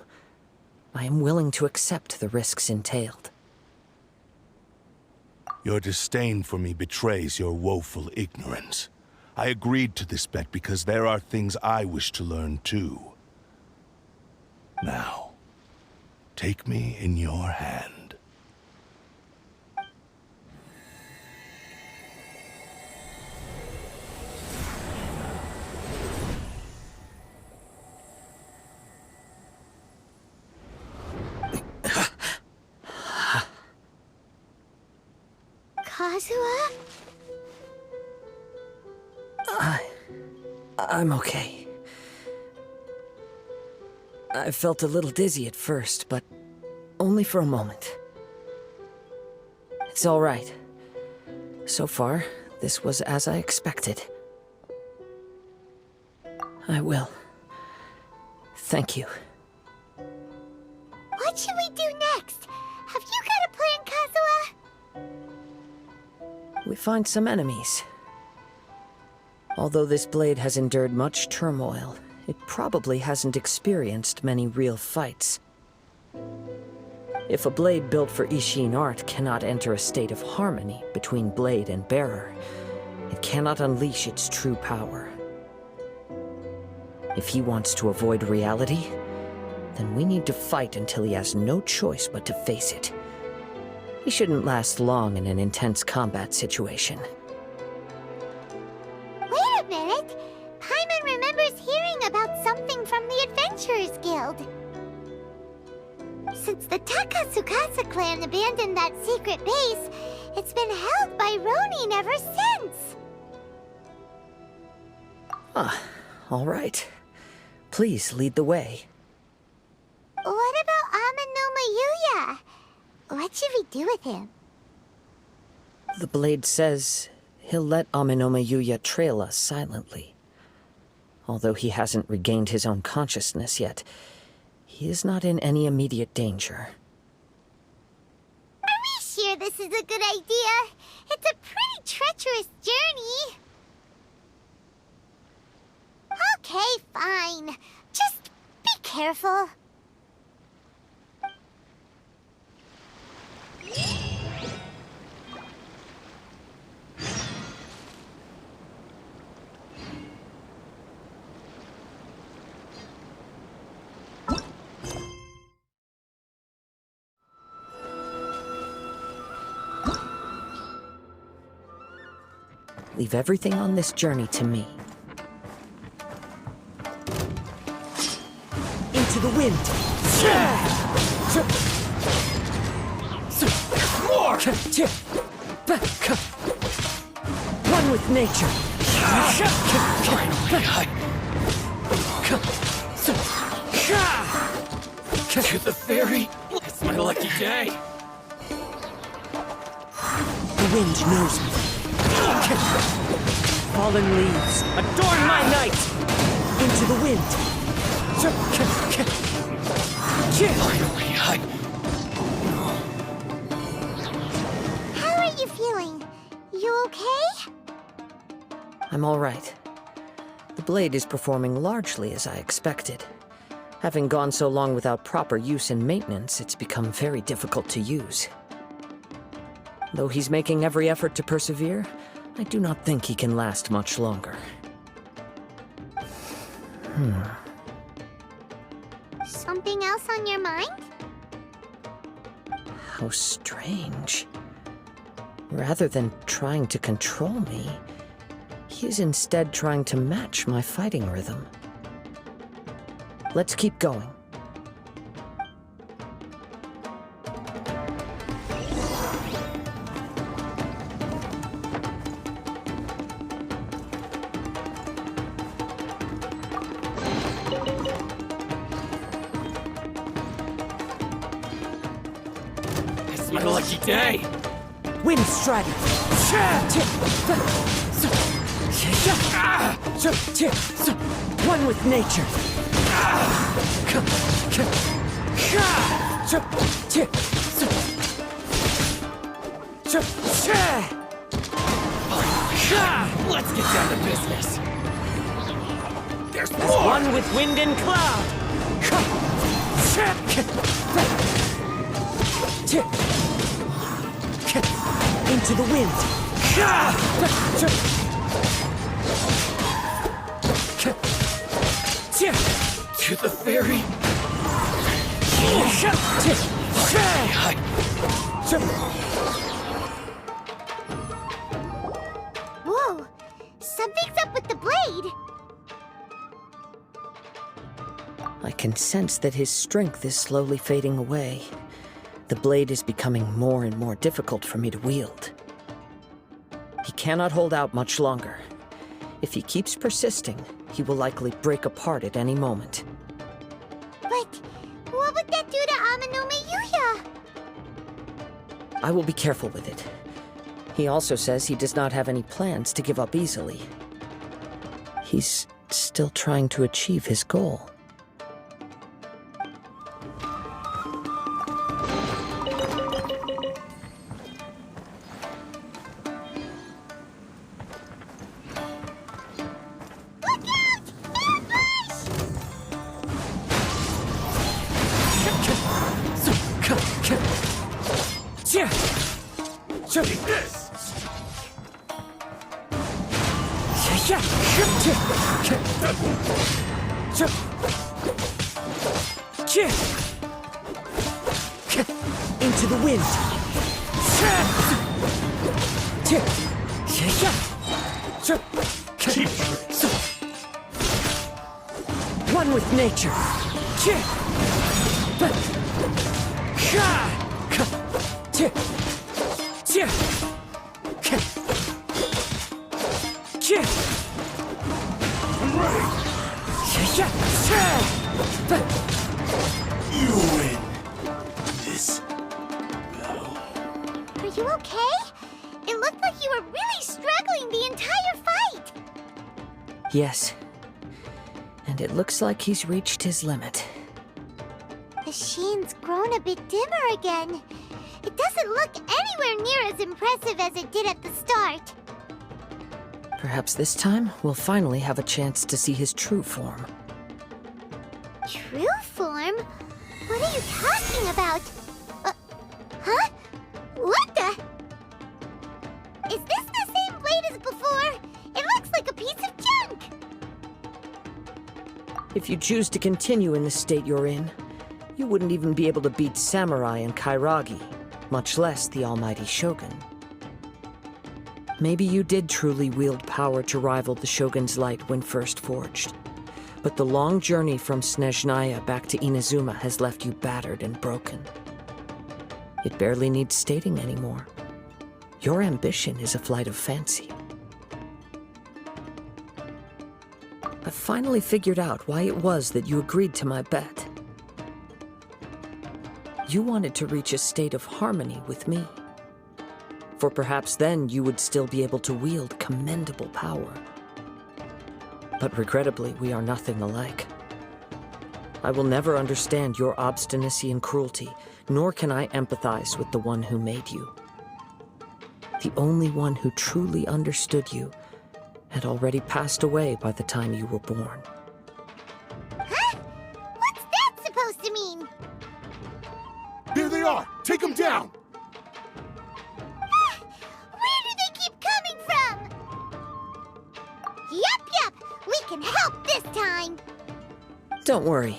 D: I am willing to accept the risks entailed.
B: Your disdain for me betrays your woeful ignorance. I agreed to this bet because there are things I wish to learn too. Now, take me in your hand.
A: Kazuha?
D: I'm okay. I felt a little dizzy at first, but only for a moment. It's all right. So far, this was as I expected. I will. Thank you.
A: What should we do next? Have you got a plan, Kazuha?
D: We find some enemies. Although this blade has endured much turmoil, it probably hasn't experienced many real fights. If a blade built for Ishin art cannot enter a state of harmony between blade and bearer, it cannot unleash its true power. If he wants to avoid reality, then we need to fight until he has no choice but to face it. He shouldn't last long in an intense combat situation.
A: Wait a minute! Paimon remembers hearing about something from the Adventurers Guild. Since the Takasukasa clan abandoned that secret base, it's been held by Ronin ever since.
D: All right. Please lead the way.
A: What about Yuya? What should we do with him?
D: The blade says he'll let Yuya trail us silently. Although he hasn't regained his own consciousness yet, he is not in any immediate danger.
A: Are we sure this is a good idea? It's a pretty treacherous journey. Okay, fine. Just be careful.
D: Leave everything on this journey to me. Into the wind! One with nature!
C: To the ferry! It's my lucky day!
D: The wind knows me. Fallen leaves, adorn my night! Into the wind!
A: How are you feeling? You okay?
D: I'm all right. The blade is performing largely as I expected. Having gone so long without proper use and maintenance, it's become very difficult to use. Though he's making every effort to persevere, I do not think he can last much longer.
A: Something else on your mind?
D: How strange. Rather than trying to control me, he is instead trying to match my fighting rhythm. Let's keep going.
C: It's my lucky day!
D: Wind Strider! One with nature!
C: Let's get down to business! There's
D: As
C: more!
D: one with wind and cloud! Into the wind!
C: To the ferry!
A: Whoa! Something's up with the blade!
D: I can sense that his strength is slowly fading away. The blade is becoming more and more difficult for me to wield. He cannot hold out much longer. If he keeps persisting, he will likely break apart at any moment.
A: But what would that do to Amanome Yuya?
D: I will be careful with it. He also says he does not have any plans to give up easily. He's still trying to achieve his goal. Into the wind. One with nature.
B: I'm ready. You win this battle.
A: Are you okay? It looked like you were really struggling the entire fight.
D: Yes. And it looks like he's reached his limit.
A: The sheen's grown a bit dimmer again. It doesn't look anywhere near as impressive as it did at the start.
D: Perhaps this time, we'll finally have a chance to see his true form.
A: True form? What are you talking about? Huh? What the? Is this the same blade as before? It looks like a piece of junk!
D: If you choose to continue in the state you're in, you wouldn't even be able to beat Samurai and Kairagi, much less the almighty Shogun. Maybe you did truly wield power to rival the Shogun's light when first forged. But the long journey from Snezhnaya back to Inazuma has left you battered and broken. It barely needs stating anymore. Your ambition is a flight of fancy. I've finally figured out why it was that you agreed to my bet. You wanted to reach a state of harmony with me. For perhaps then you would still be able to wield commendable power. But regrettably, we are nothing alike. I will never understand your obstinacy and cruelty, nor can I empathize with the one who made you. The only one who truly understood you had already passed away by the time you were born.
A: Huh? What's that supposed to mean?
B: Here they are! Take them down!
A: Where do they keep coming from? Yup, we can help this time.
D: Don't worry,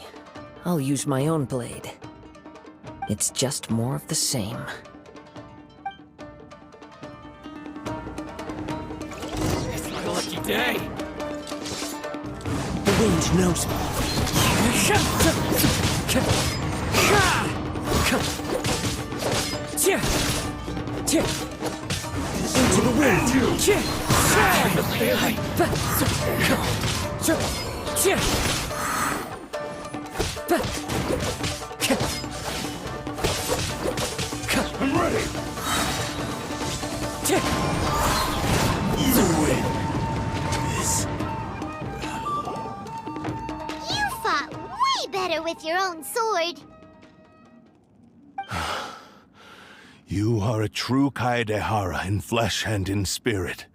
D: I'll use my own blade. It's just more of the same.
I: It's my lucky day.
D: The wind knows me. Into the wind.
B: I'm ready! You win this battle.
A: You fought way better with your own sword.
B: You are a true Kaedehara in flesh and in spirit.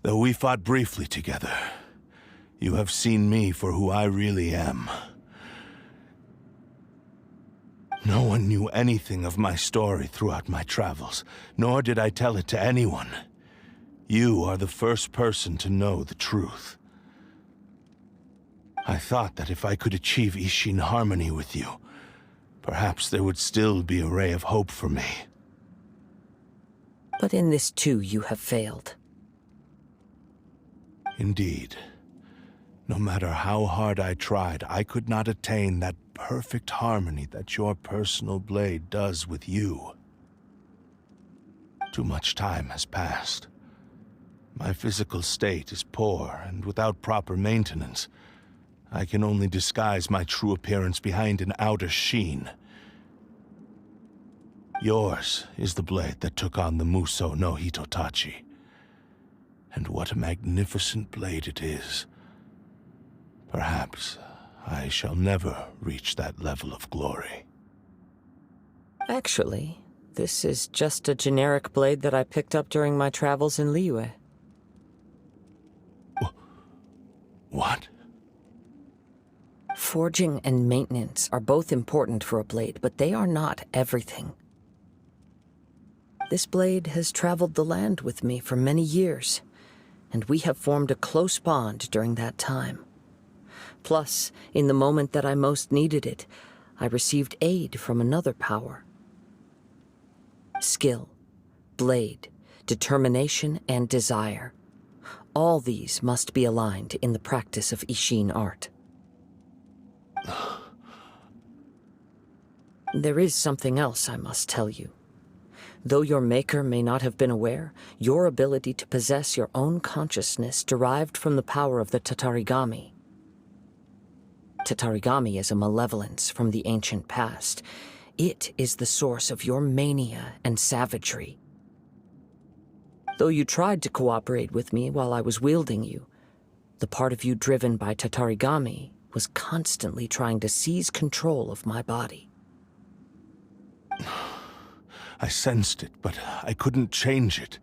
B: Though we fought briefly together, you have seen me for who I really am. No one knew anything of my story throughout my travels, nor did I tell it to anyone. You are the first person to know the truth. I thought that if I could achieve Ishin harmony with you, perhaps there would still be a ray of hope for me.
D: But in this too, you have failed.
B: Indeed. No matter how hard I tried, I could not attain that perfect harmony that your personal blade does with you. Too much time has passed. My physical state is poor, and without proper maintenance, I can only disguise my true appearance behind an outer sheen. Yours is the blade that took on the Muso no Hitotachi. And what a magnificent blade it is. Perhaps I shall never reach that level of glory.
D: Actually, this is just a generic blade that I picked up during my travels in Liyue.
B: What?
D: Forging and maintenance are both important for a blade, but they are not everything. This blade has traveled the land with me for many years, and we have formed a close bond during that time. Plus, in the moment that I most needed it, I received aid from another power. Skill, blade, determination, and desire. All these must be aligned in the practice of Ishin art. There is something else I must tell you. Though your maker may not have been aware, your ability to possess your own consciousness derived from the power of the Tatarigami. Tatarigami is a malevolence from the ancient past. It is the source of your mania and savagery. Though you tried to cooperate with me while I was wielding you, the part of you driven by Tatarigami was constantly trying to seize control of my body.
B: I sensed it, but I couldn't change it.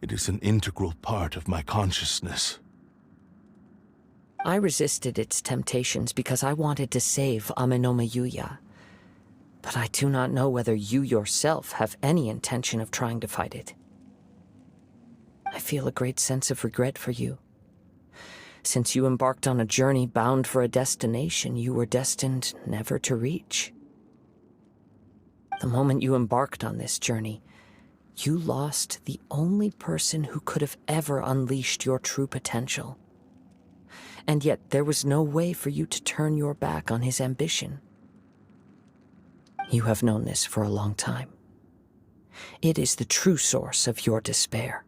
B: It is an integral part of my consciousness.
D: I resisted its temptations because I wanted to save Amenoma Yuya. But I do not know whether you yourself have any intention of trying to fight it. I feel a great sense of regret for you. Since you embarked on a journey bound for a destination you were destined never to reach. The moment you embarked on this journey, you lost the only person who could have ever unleashed your true potential. And yet there was no way for you to turn your back on his ambition. You have known this for a long time. It is the true source of your despair.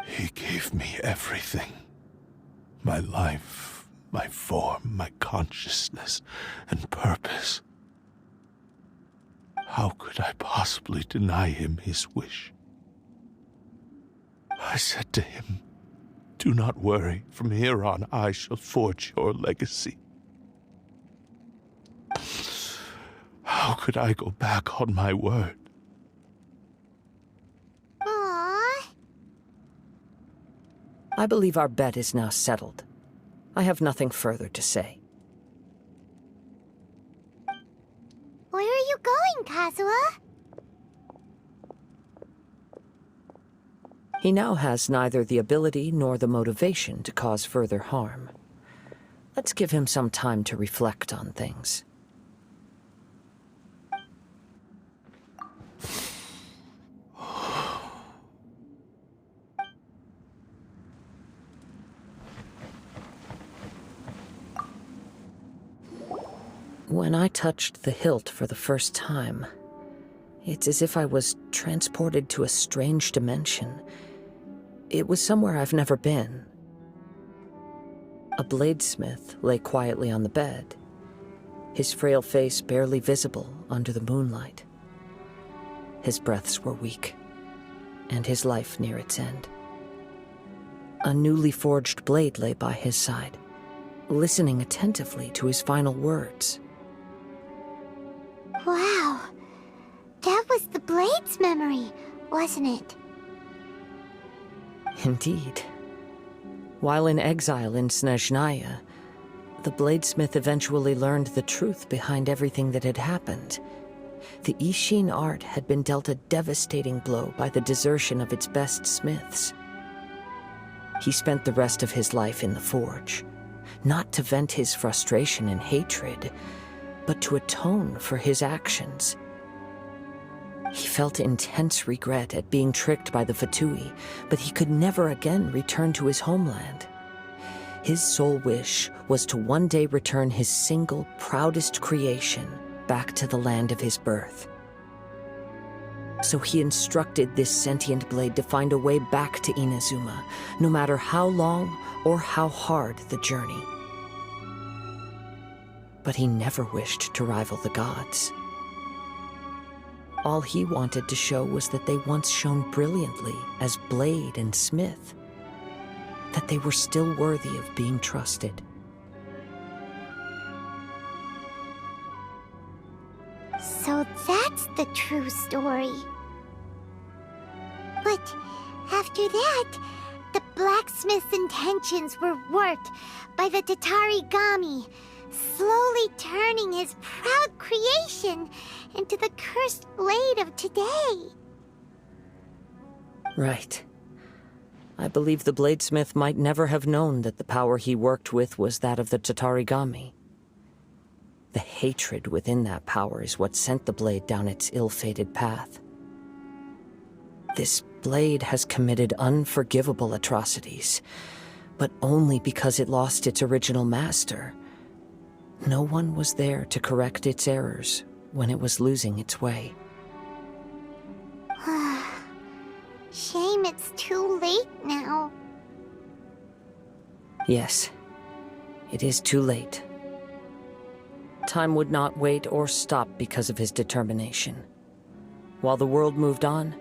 B: He gave me everything. My life, my form, my consciousness, and purpose. How could I possibly deny him his wish? I said to him, "Do not worry, from here on I shall forge your legacy." How could I go back on my word?
A: Aww.
D: I believe our bet is now settled. I have nothing further to say.
A: Where are you going, Kazuha?
D: He now has neither the ability nor the motivation to cause further harm. Let's give him some time to reflect on things. When I touched the hilt for the first time, it's as if I was transported to a strange dimension. It was somewhere I've never been. A bladesmith lay quietly on the bed, his frail face barely visible under the moonlight. His breaths were weak, and his life near its end. A newly forged blade lay by his side, listening attentively to his final words.
A: Wow. That was the Blade's memory, wasn't it?
D: Indeed. While in exile in Snezhnaya, the bladesmith eventually learned the truth behind everything that had happened. The Ishin art had been dealt a devastating blow by the desertion of its best smiths. He spent the rest of his life in the forge, not to vent his frustration and hatred, but to atone for his actions. He felt intense regret at being tricked by the Fatui, but he could never again return to his homeland. His sole wish was to one day return his single, proudest creation back to the land of his birth. So he instructed this sentient blade to find a way back to Inazuma, no matter how long or how hard the journey. But he never wished to rival the gods. All he wanted to show was that they once shone brilliantly as blade and smith, that they were still worthy of being trusted.
A: So that's the true story. But after that, the blacksmith's intentions were warped by the Tatarigami, slowly turning his proud creation into the cursed blade of today.
D: Right. I believe the bladesmith might never have known that the power he worked with was that of the Tatarigami. The hatred within that power is what sent the blade down its ill-fated path. This blade has committed unforgivable atrocities, but only because it lost its original master. No one was there to correct its errors when it was losing its way.
A: Shame it's too late now.
D: Yes, it is too late. Time would not wait or stop because of his determination. While the world moved on,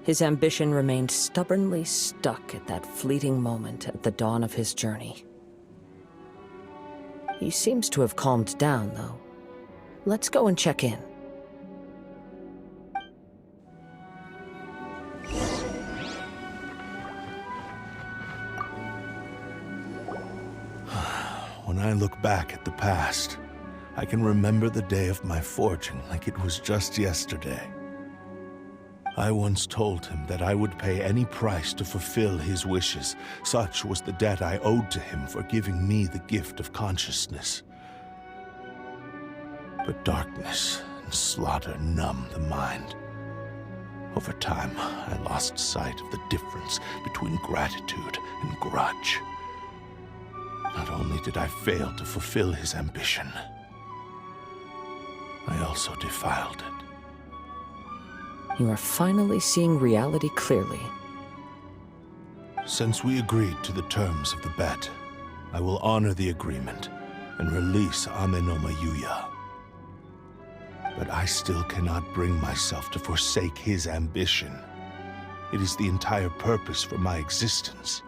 D: his ambition remained stubbornly stuck at that fleeting moment at the dawn of his journey. He seems to have calmed down, though. Let's go and check in.
B: When I look back at the past, I can remember the day of my forging like it was just yesterday. I once told him that I would pay any price to fulfill his wishes. Such was the debt I owed to him for giving me the gift of consciousness. But darkness and slaughter numbed the mind. Over time, I lost sight of the difference between gratitude and grudge. Not only did I fail to fulfill his ambition, I also defiled it.
D: You are finally seeing reality clearly.
B: Since we agreed to the terms of the bet, I will honor the agreement and release Amenoma Yuya. But I still cannot bring myself to forsake his ambition. It is the entire purpose for my existence.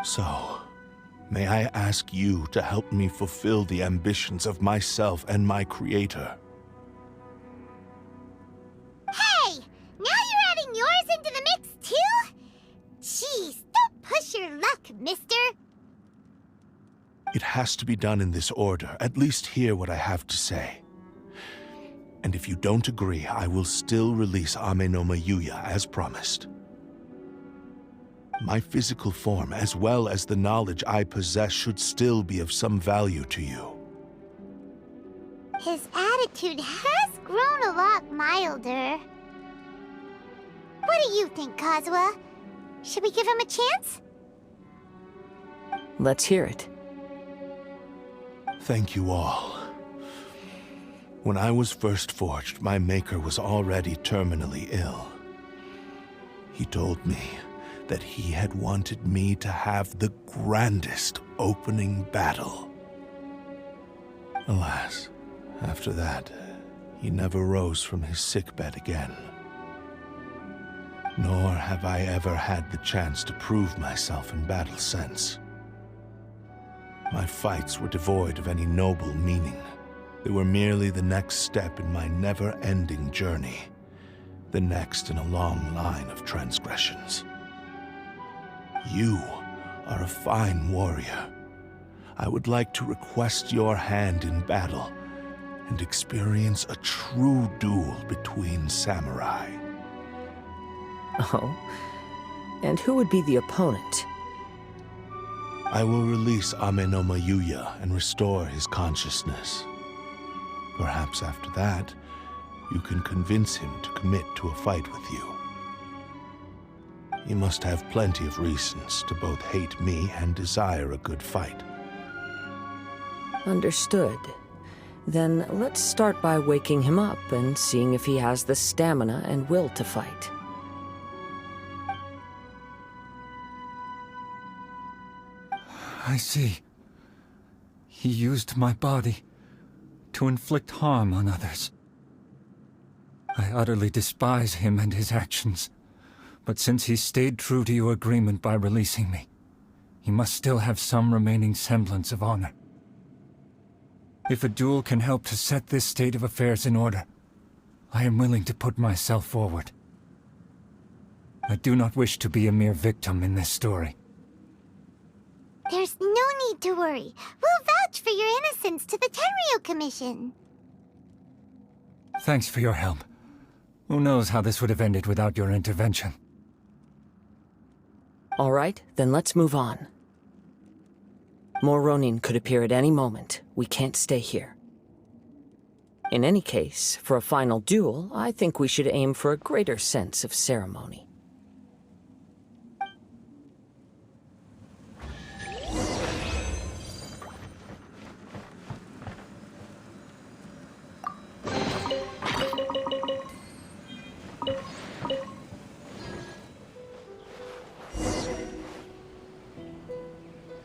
B: So, may I ask you to help me fulfill the ambitions of myself and my creator?
A: Hey! Now you're adding yours into the mix, too? Jeez, don't push your luck, mister.
B: It has to be done in this order. At least hear what I have to say. And if you don't agree, I will still release Amenoma Yuya as promised. My physical form, as well as the knowledge I possess, should still be of some value to you.
A: His attitude has grown a lot milder. What do you think, Kazuha? Should we give him a chance?
D: Let's hear it.
B: Thank you all. When I was first forged, my maker was already terminally ill. He told me that he had wanted me to have the grandest opening battle. Alas, after that, he never rose from his sickbed again. Nor have I ever had the chance to prove myself in battle since. My fights were devoid of any noble meaning. They were merely the next step in my never-ending journey, the next in a long line of transgressions. You are a fine warrior. I would like to request your hand in battle and experience a true duel between samurai.
D: Oh? And who would be the opponent?
B: I will release Amenoma Yuya and restore his consciousness. Perhaps after that, you can convince him to commit to a fight with you. He must have plenty of reasons to both hate me and desire a good fight.
D: Understood. Then let's start by waking him up and seeing if he has the stamina and will to fight.
F: I see. He used my body to inflict harm on others. I utterly despise him and his actions, but since he stayed true to your agreement by releasing me, he must still have some remaining semblance of honor. If a duel can help to set this state of affairs in order, I am willing to put myself forward. I do not wish to be a mere victim in this story.
A: There's no need to worry. We'll vouch for your innocence to the Tenryu Commission.
F: Thanks for your help. Who knows how this would have ended without your intervention?
D: All right, then let's move on. More Ronin could appear at any moment. We can't stay here. In any case, for a final duel, I think we should aim for a greater sense of ceremony.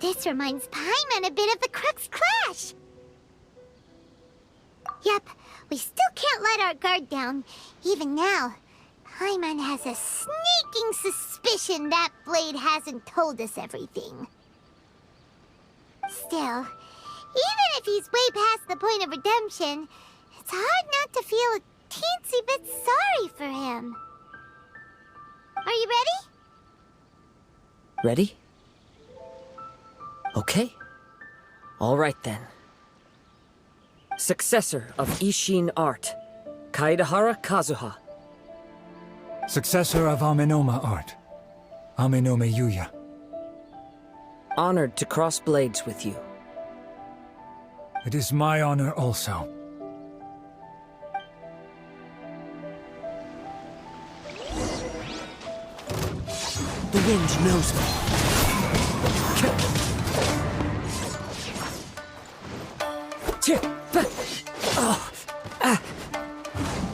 A: This reminds Paimon a bit of the Crux Clash. Yep, we still can't let our guard down. Even now, Paimon has a sneaking suspicion that Blade hasn't told us everything. Still, even if he's way past the point of redemption, it's hard not to feel a teensy bit sorry for him. Are you ready?
D: Ready? Okay. All right then. Successor of Ishin art, Kaedehara Kazuha.
F: Successor of Amenoma art, Amenome Yuya.
D: Honored to cross blades with you.
F: It is my honor also.
I: The wind knows me.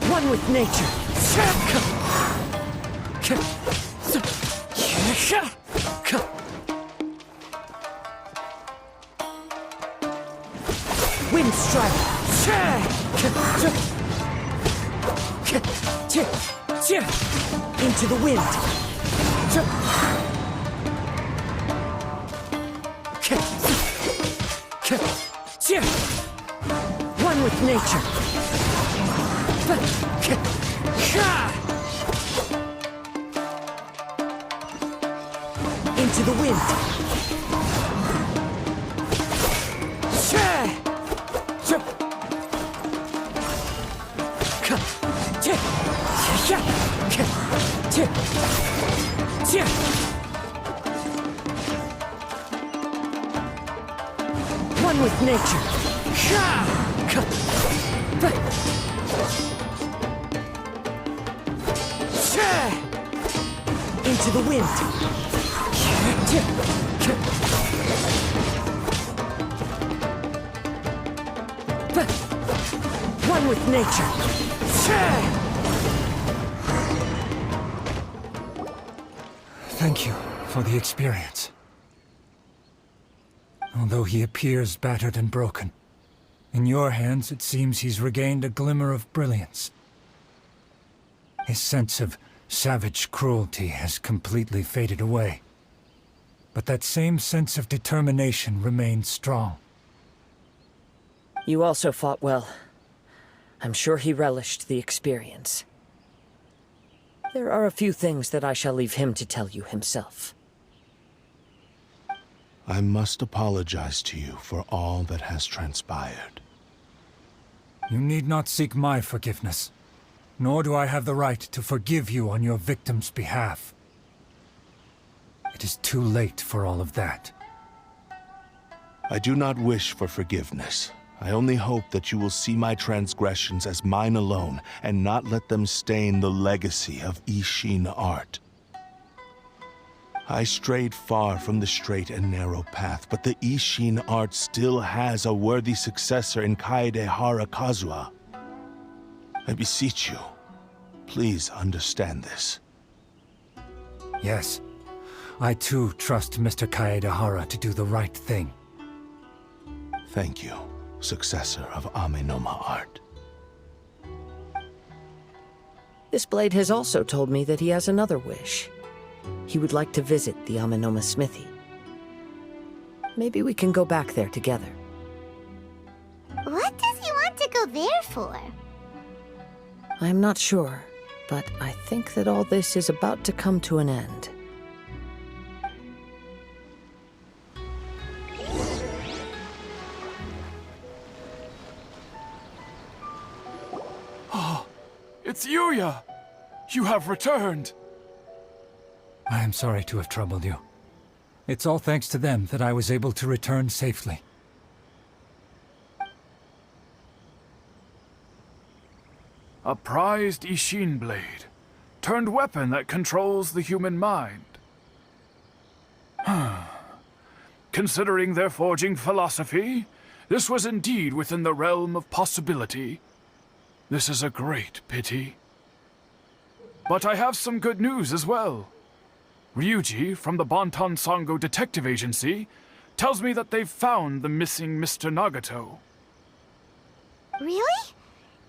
D: One with nature. Wind strike. Into the wind. One with nature. Into the wind. One with nature. Into the wind. One with nature.
F: Thank you for the experience. Although he appears battered and broken, in your hands it seems he's regained a glimmer of brilliance. His sense of savage cruelty has completely faded away. But that same sense of determination remains strong.
D: You also fought well. I'm sure he relished the experience. There are a few things that I shall leave him to tell you himself.
B: I must apologize to you for all that has transpired.
F: You need not seek my forgiveness, nor do I have the right to forgive you on your victim's behalf. It is too late for all of that.
B: I do not wish for forgiveness. I only hope that you will see my transgressions as mine alone, and not let them stain the legacy of Ishin art. I strayed far from the straight and narrow path, but the Ishin art still has a worthy successor in Kaedehara Kazuha. I beseech you, please understand this.
F: Yes, I too trust Mr. Kaedehara to do the right thing.
B: Thank you, successor of Amenoma art.
D: This blade has also told me that he has another wish. He would like to visit the Amenoma smithy. Maybe we can go back there together.
A: What does he want to go there for?
D: I'm not sure, but I think that all this is about to come to an end.
G: It's Yuya! You have returned!
F: I am sorry to have troubled you. It's all thanks to them that I was able to return safely.
G: A prized Ishin blade, turned weapon that controls the human mind. Considering their forging philosophy, this was indeed within the realm of possibility. This is a great pity. But I have some good news as well. Ryuji, from the Bonton Sango Detective Agency, tells me that they've found the missing Mr. Nagato.
A: Really?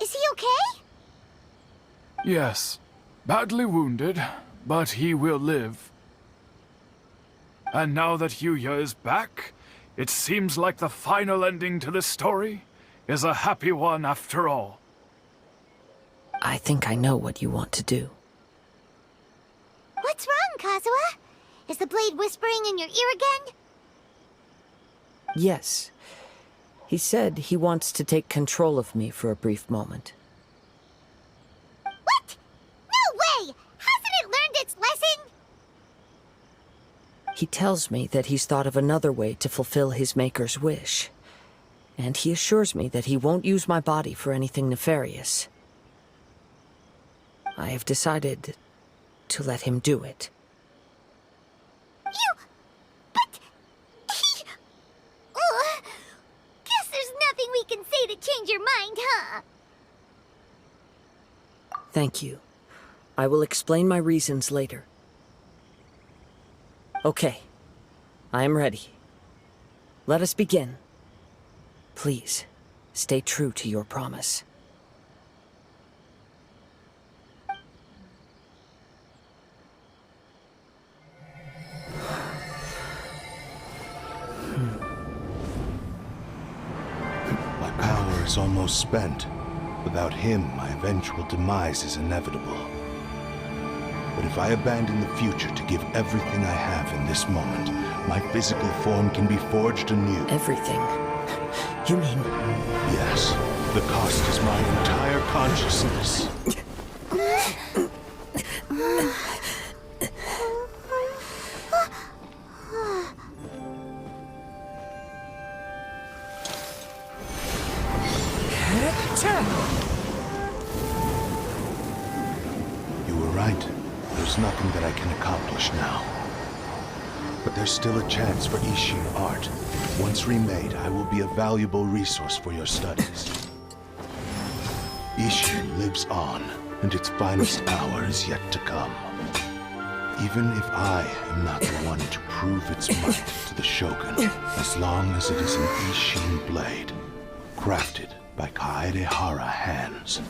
A: Is he okay?
G: Yes, badly wounded, but he will live. And now that Yuya is back, it seems like the final ending to this story is a happy one after all.
D: I think I know what you want to do.
A: What's wrong, Kazuha? Is the blade whispering in your ear again?
D: Yes. He said he wants to take control of me for a brief moment.
A: What? No way! Hasn't it learned its lesson?
D: He tells me that he's thought of another way to fulfill his maker's wish. And he assures me that he won't use my body for anything nefarious. I have decided to let him do it.
A: But... Guess there's nothing we can say to change your mind, huh?
D: Thank you. I will explain my reasons later. Okay. I am ready. Let us begin. Please, stay true to your promise.
B: My power is almost spent. Without him, my eventual demise is inevitable. But if I abandon the future to give everything I have in this moment, my physical form can be forged anew.
D: Everything? You mean...
B: Yes. The cost is my entire consciousness. You were right. There's nothing that I can accomplish now. But there's still a chance for Ishin art. Once remade, I will be a valuable resource for your studies. Ishin lives on, and its finest hour is yet to come. Even if I am not the one to prove its might to the Shogun, as long as it is an Ishin blade, crafted by Kaedehara hands,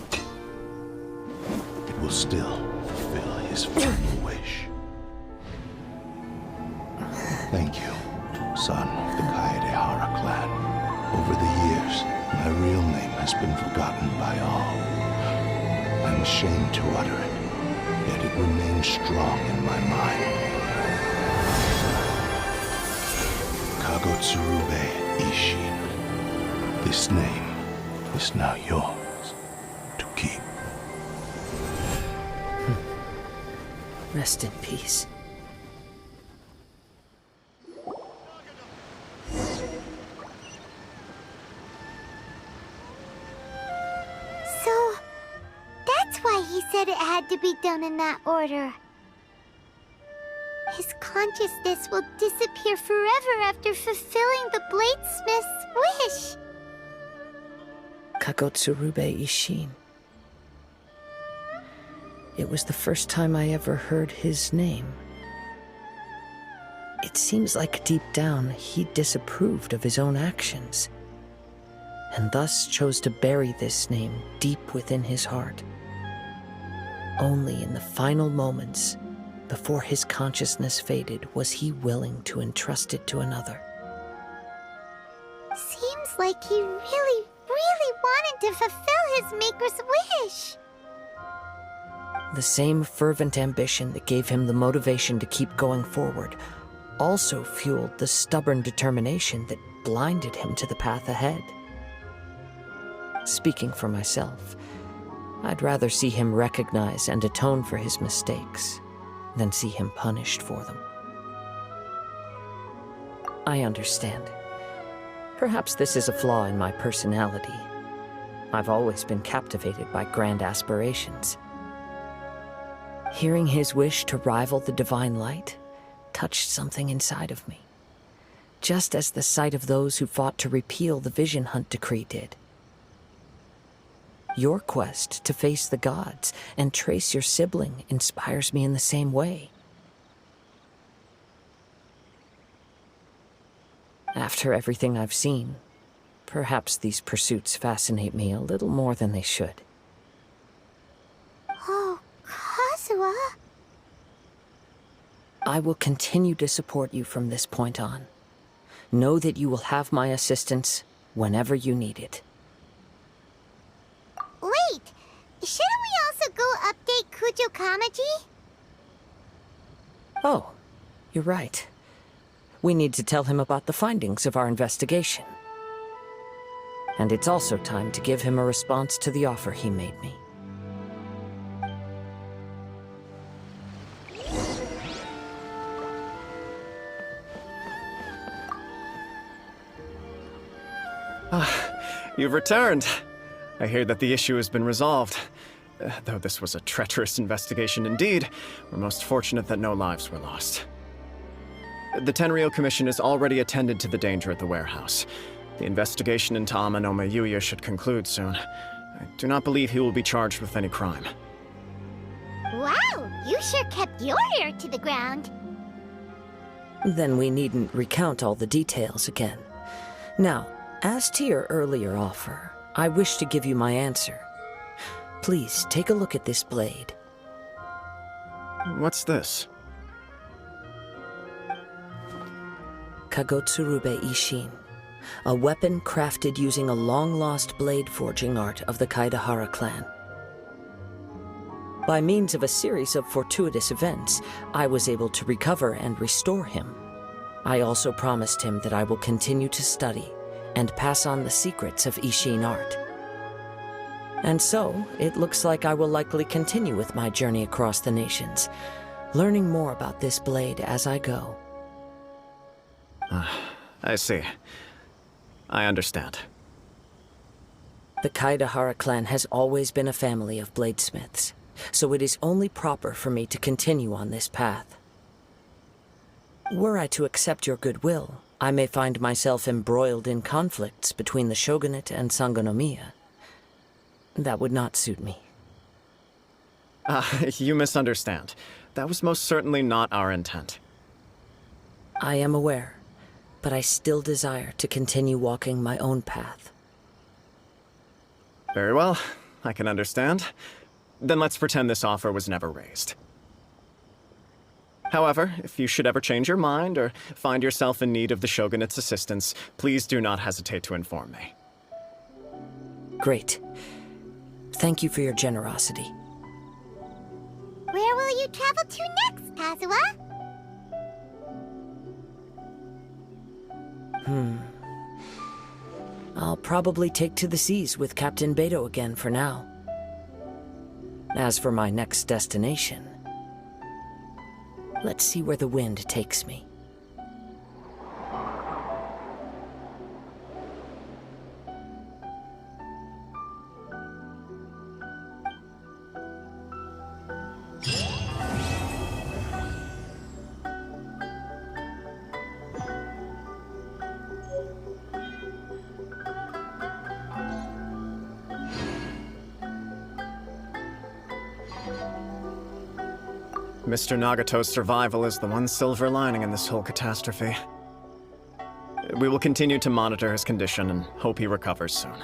B: it will still fulfill his final wish. Thank you, son of the Kaedehara clan. Over the years, my real name has been forgotten by all. I'm ashamed to utter it, yet it remains strong in my mind. Kagotsurube Ishin. This name is now yours to keep.
D: Rest in peace.
A: So, that's why he said it had to be done in that order. His consciousness will disappear forever after fulfilling the bladesmith's wish.
D: Kagotsurube Ishin. It was the first time I ever heard his name. It seems like deep down he disapproved of his own actions, and thus chose to bury this name deep within his heart. Only in the final moments, before his consciousness faded, was he willing to entrust it to another.
A: Seems like he really wanted to fulfill his maker's wish.
D: The same fervent ambition that gave him the motivation to keep going forward also fueled the stubborn determination that blinded him to the path ahead. Speaking for myself, I'd rather see him recognize and atone for his mistakes than see him punished for them. I understand. Perhaps this is a flaw in my personality. I've always been captivated by grand aspirations. Hearing his wish to rival the divine light touched something inside of me, just as the sight of those who fought to repeal the Vision Hunt decree did. Your quest to face the gods and trace your sibling inspires me in the same way. After everything I've seen, perhaps these pursuits fascinate me a little more than they should.
A: Oh, Kazuha.
D: I will continue to support you from this point on. Know that you will have my assistance whenever you need it.
A: Wait, shouldn't we also go update Kujo Kamaji?
D: Oh, you're right. We need to tell him about the findings of our investigation. And it's also time to give him a response to the offer he made me.
E: You've returned. I hear that the issue has been resolved. Though this was a treacherous investigation indeed, we're most fortunate that no lives were lost. The Tenryou Commission has already attended to the danger at the warehouse. The investigation into Amanome Yuya should conclude soon. I do not believe he will be charged with any crime.
A: Wow, you sure kept your ear to the ground.
D: Then we needn't recount all the details again. Now, as to your earlier offer, I wish to give you my answer. Please take a look at this blade.
E: What's this?
D: Kagotsurube Ishin, a weapon crafted using a long-lost blade forging art of the Kaedehara clan. By means of a series of fortuitous events, I was able to recover and restore him. I also promised him that I will continue to study and pass on the secrets of Ishin art. And so, it looks like I will likely continue with my journey across the nations, learning more about this blade as I go.
E: I see. I understand.
D: The Kaedehara clan has always been a family of bladesmiths, so it is only proper for me to continue on this path. Were I to accept your goodwill, I may find myself embroiled in conflicts between the shogunate and Sangonomiya. That would not suit me.
E: You misunderstand. That was most certainly not our intent.
D: I am aware, but I still desire to continue walking my own path.
E: Very well, I can understand. Then let's pretend this offer was never raised. However, if you should ever change your mind or find yourself in need of the Shogunate's assistance, please do not hesitate to inform me.
D: Great. Thank you for your generosity.
A: Where will you travel to next, Kazuha?
D: I'll probably take to the seas with Captain Beto again for now. As for my next destination, let's see where the wind takes me.
E: Mr. Nagato's survival is the one silver lining in this whole catastrophe. We will continue to monitor his condition and hope he recovers soon.